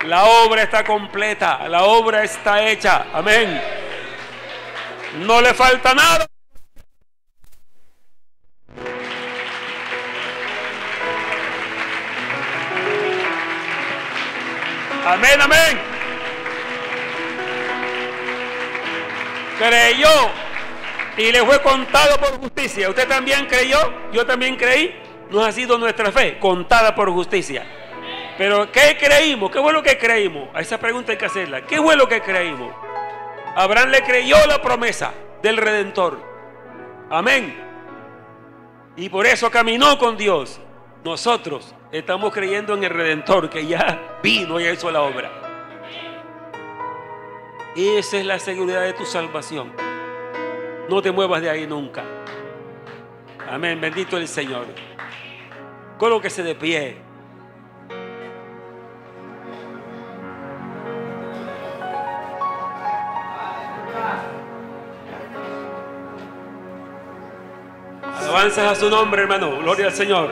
La obra está completa, la obra está hecha. Amén. No le falta nada. Amén, amén. Creyó y le fue contado por justicia. ¿Usted también creyó? Yo también creí. Nos ha sido nuestra fe contada por justicia. Pero ¿qué creímos? ¿Qué fue lo que creímos? A esa pregunta hay que hacerla. ¿Qué fue lo que creímos? Abraham le creyó la promesa del Redentor. Amén. Y por eso caminó con Dios. Nosotros estamos creyendo en el Redentor, que ya vino y hizo la obra. Esa es la seguridad de tu salvación. No te muevas de ahí nunca. Amén. Bendito el Señor. Colóquese de pie. Alabanzas a su nombre, hermano. Gloria al Señor.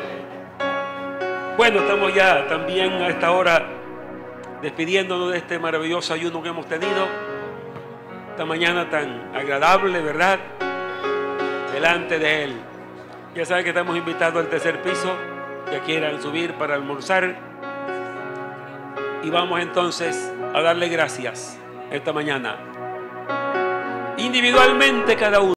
Bueno, estamos ya también a esta hora despidiéndonos de este maravilloso ayuno que hemos tenido. Esta mañana tan agradable, ¿verdad? Delante de Él. Ya saben que estamos invitados al tercer piso, que quieran subir para almorzar. Y vamos entonces a darle gracias esta mañana. Individualmente cada uno.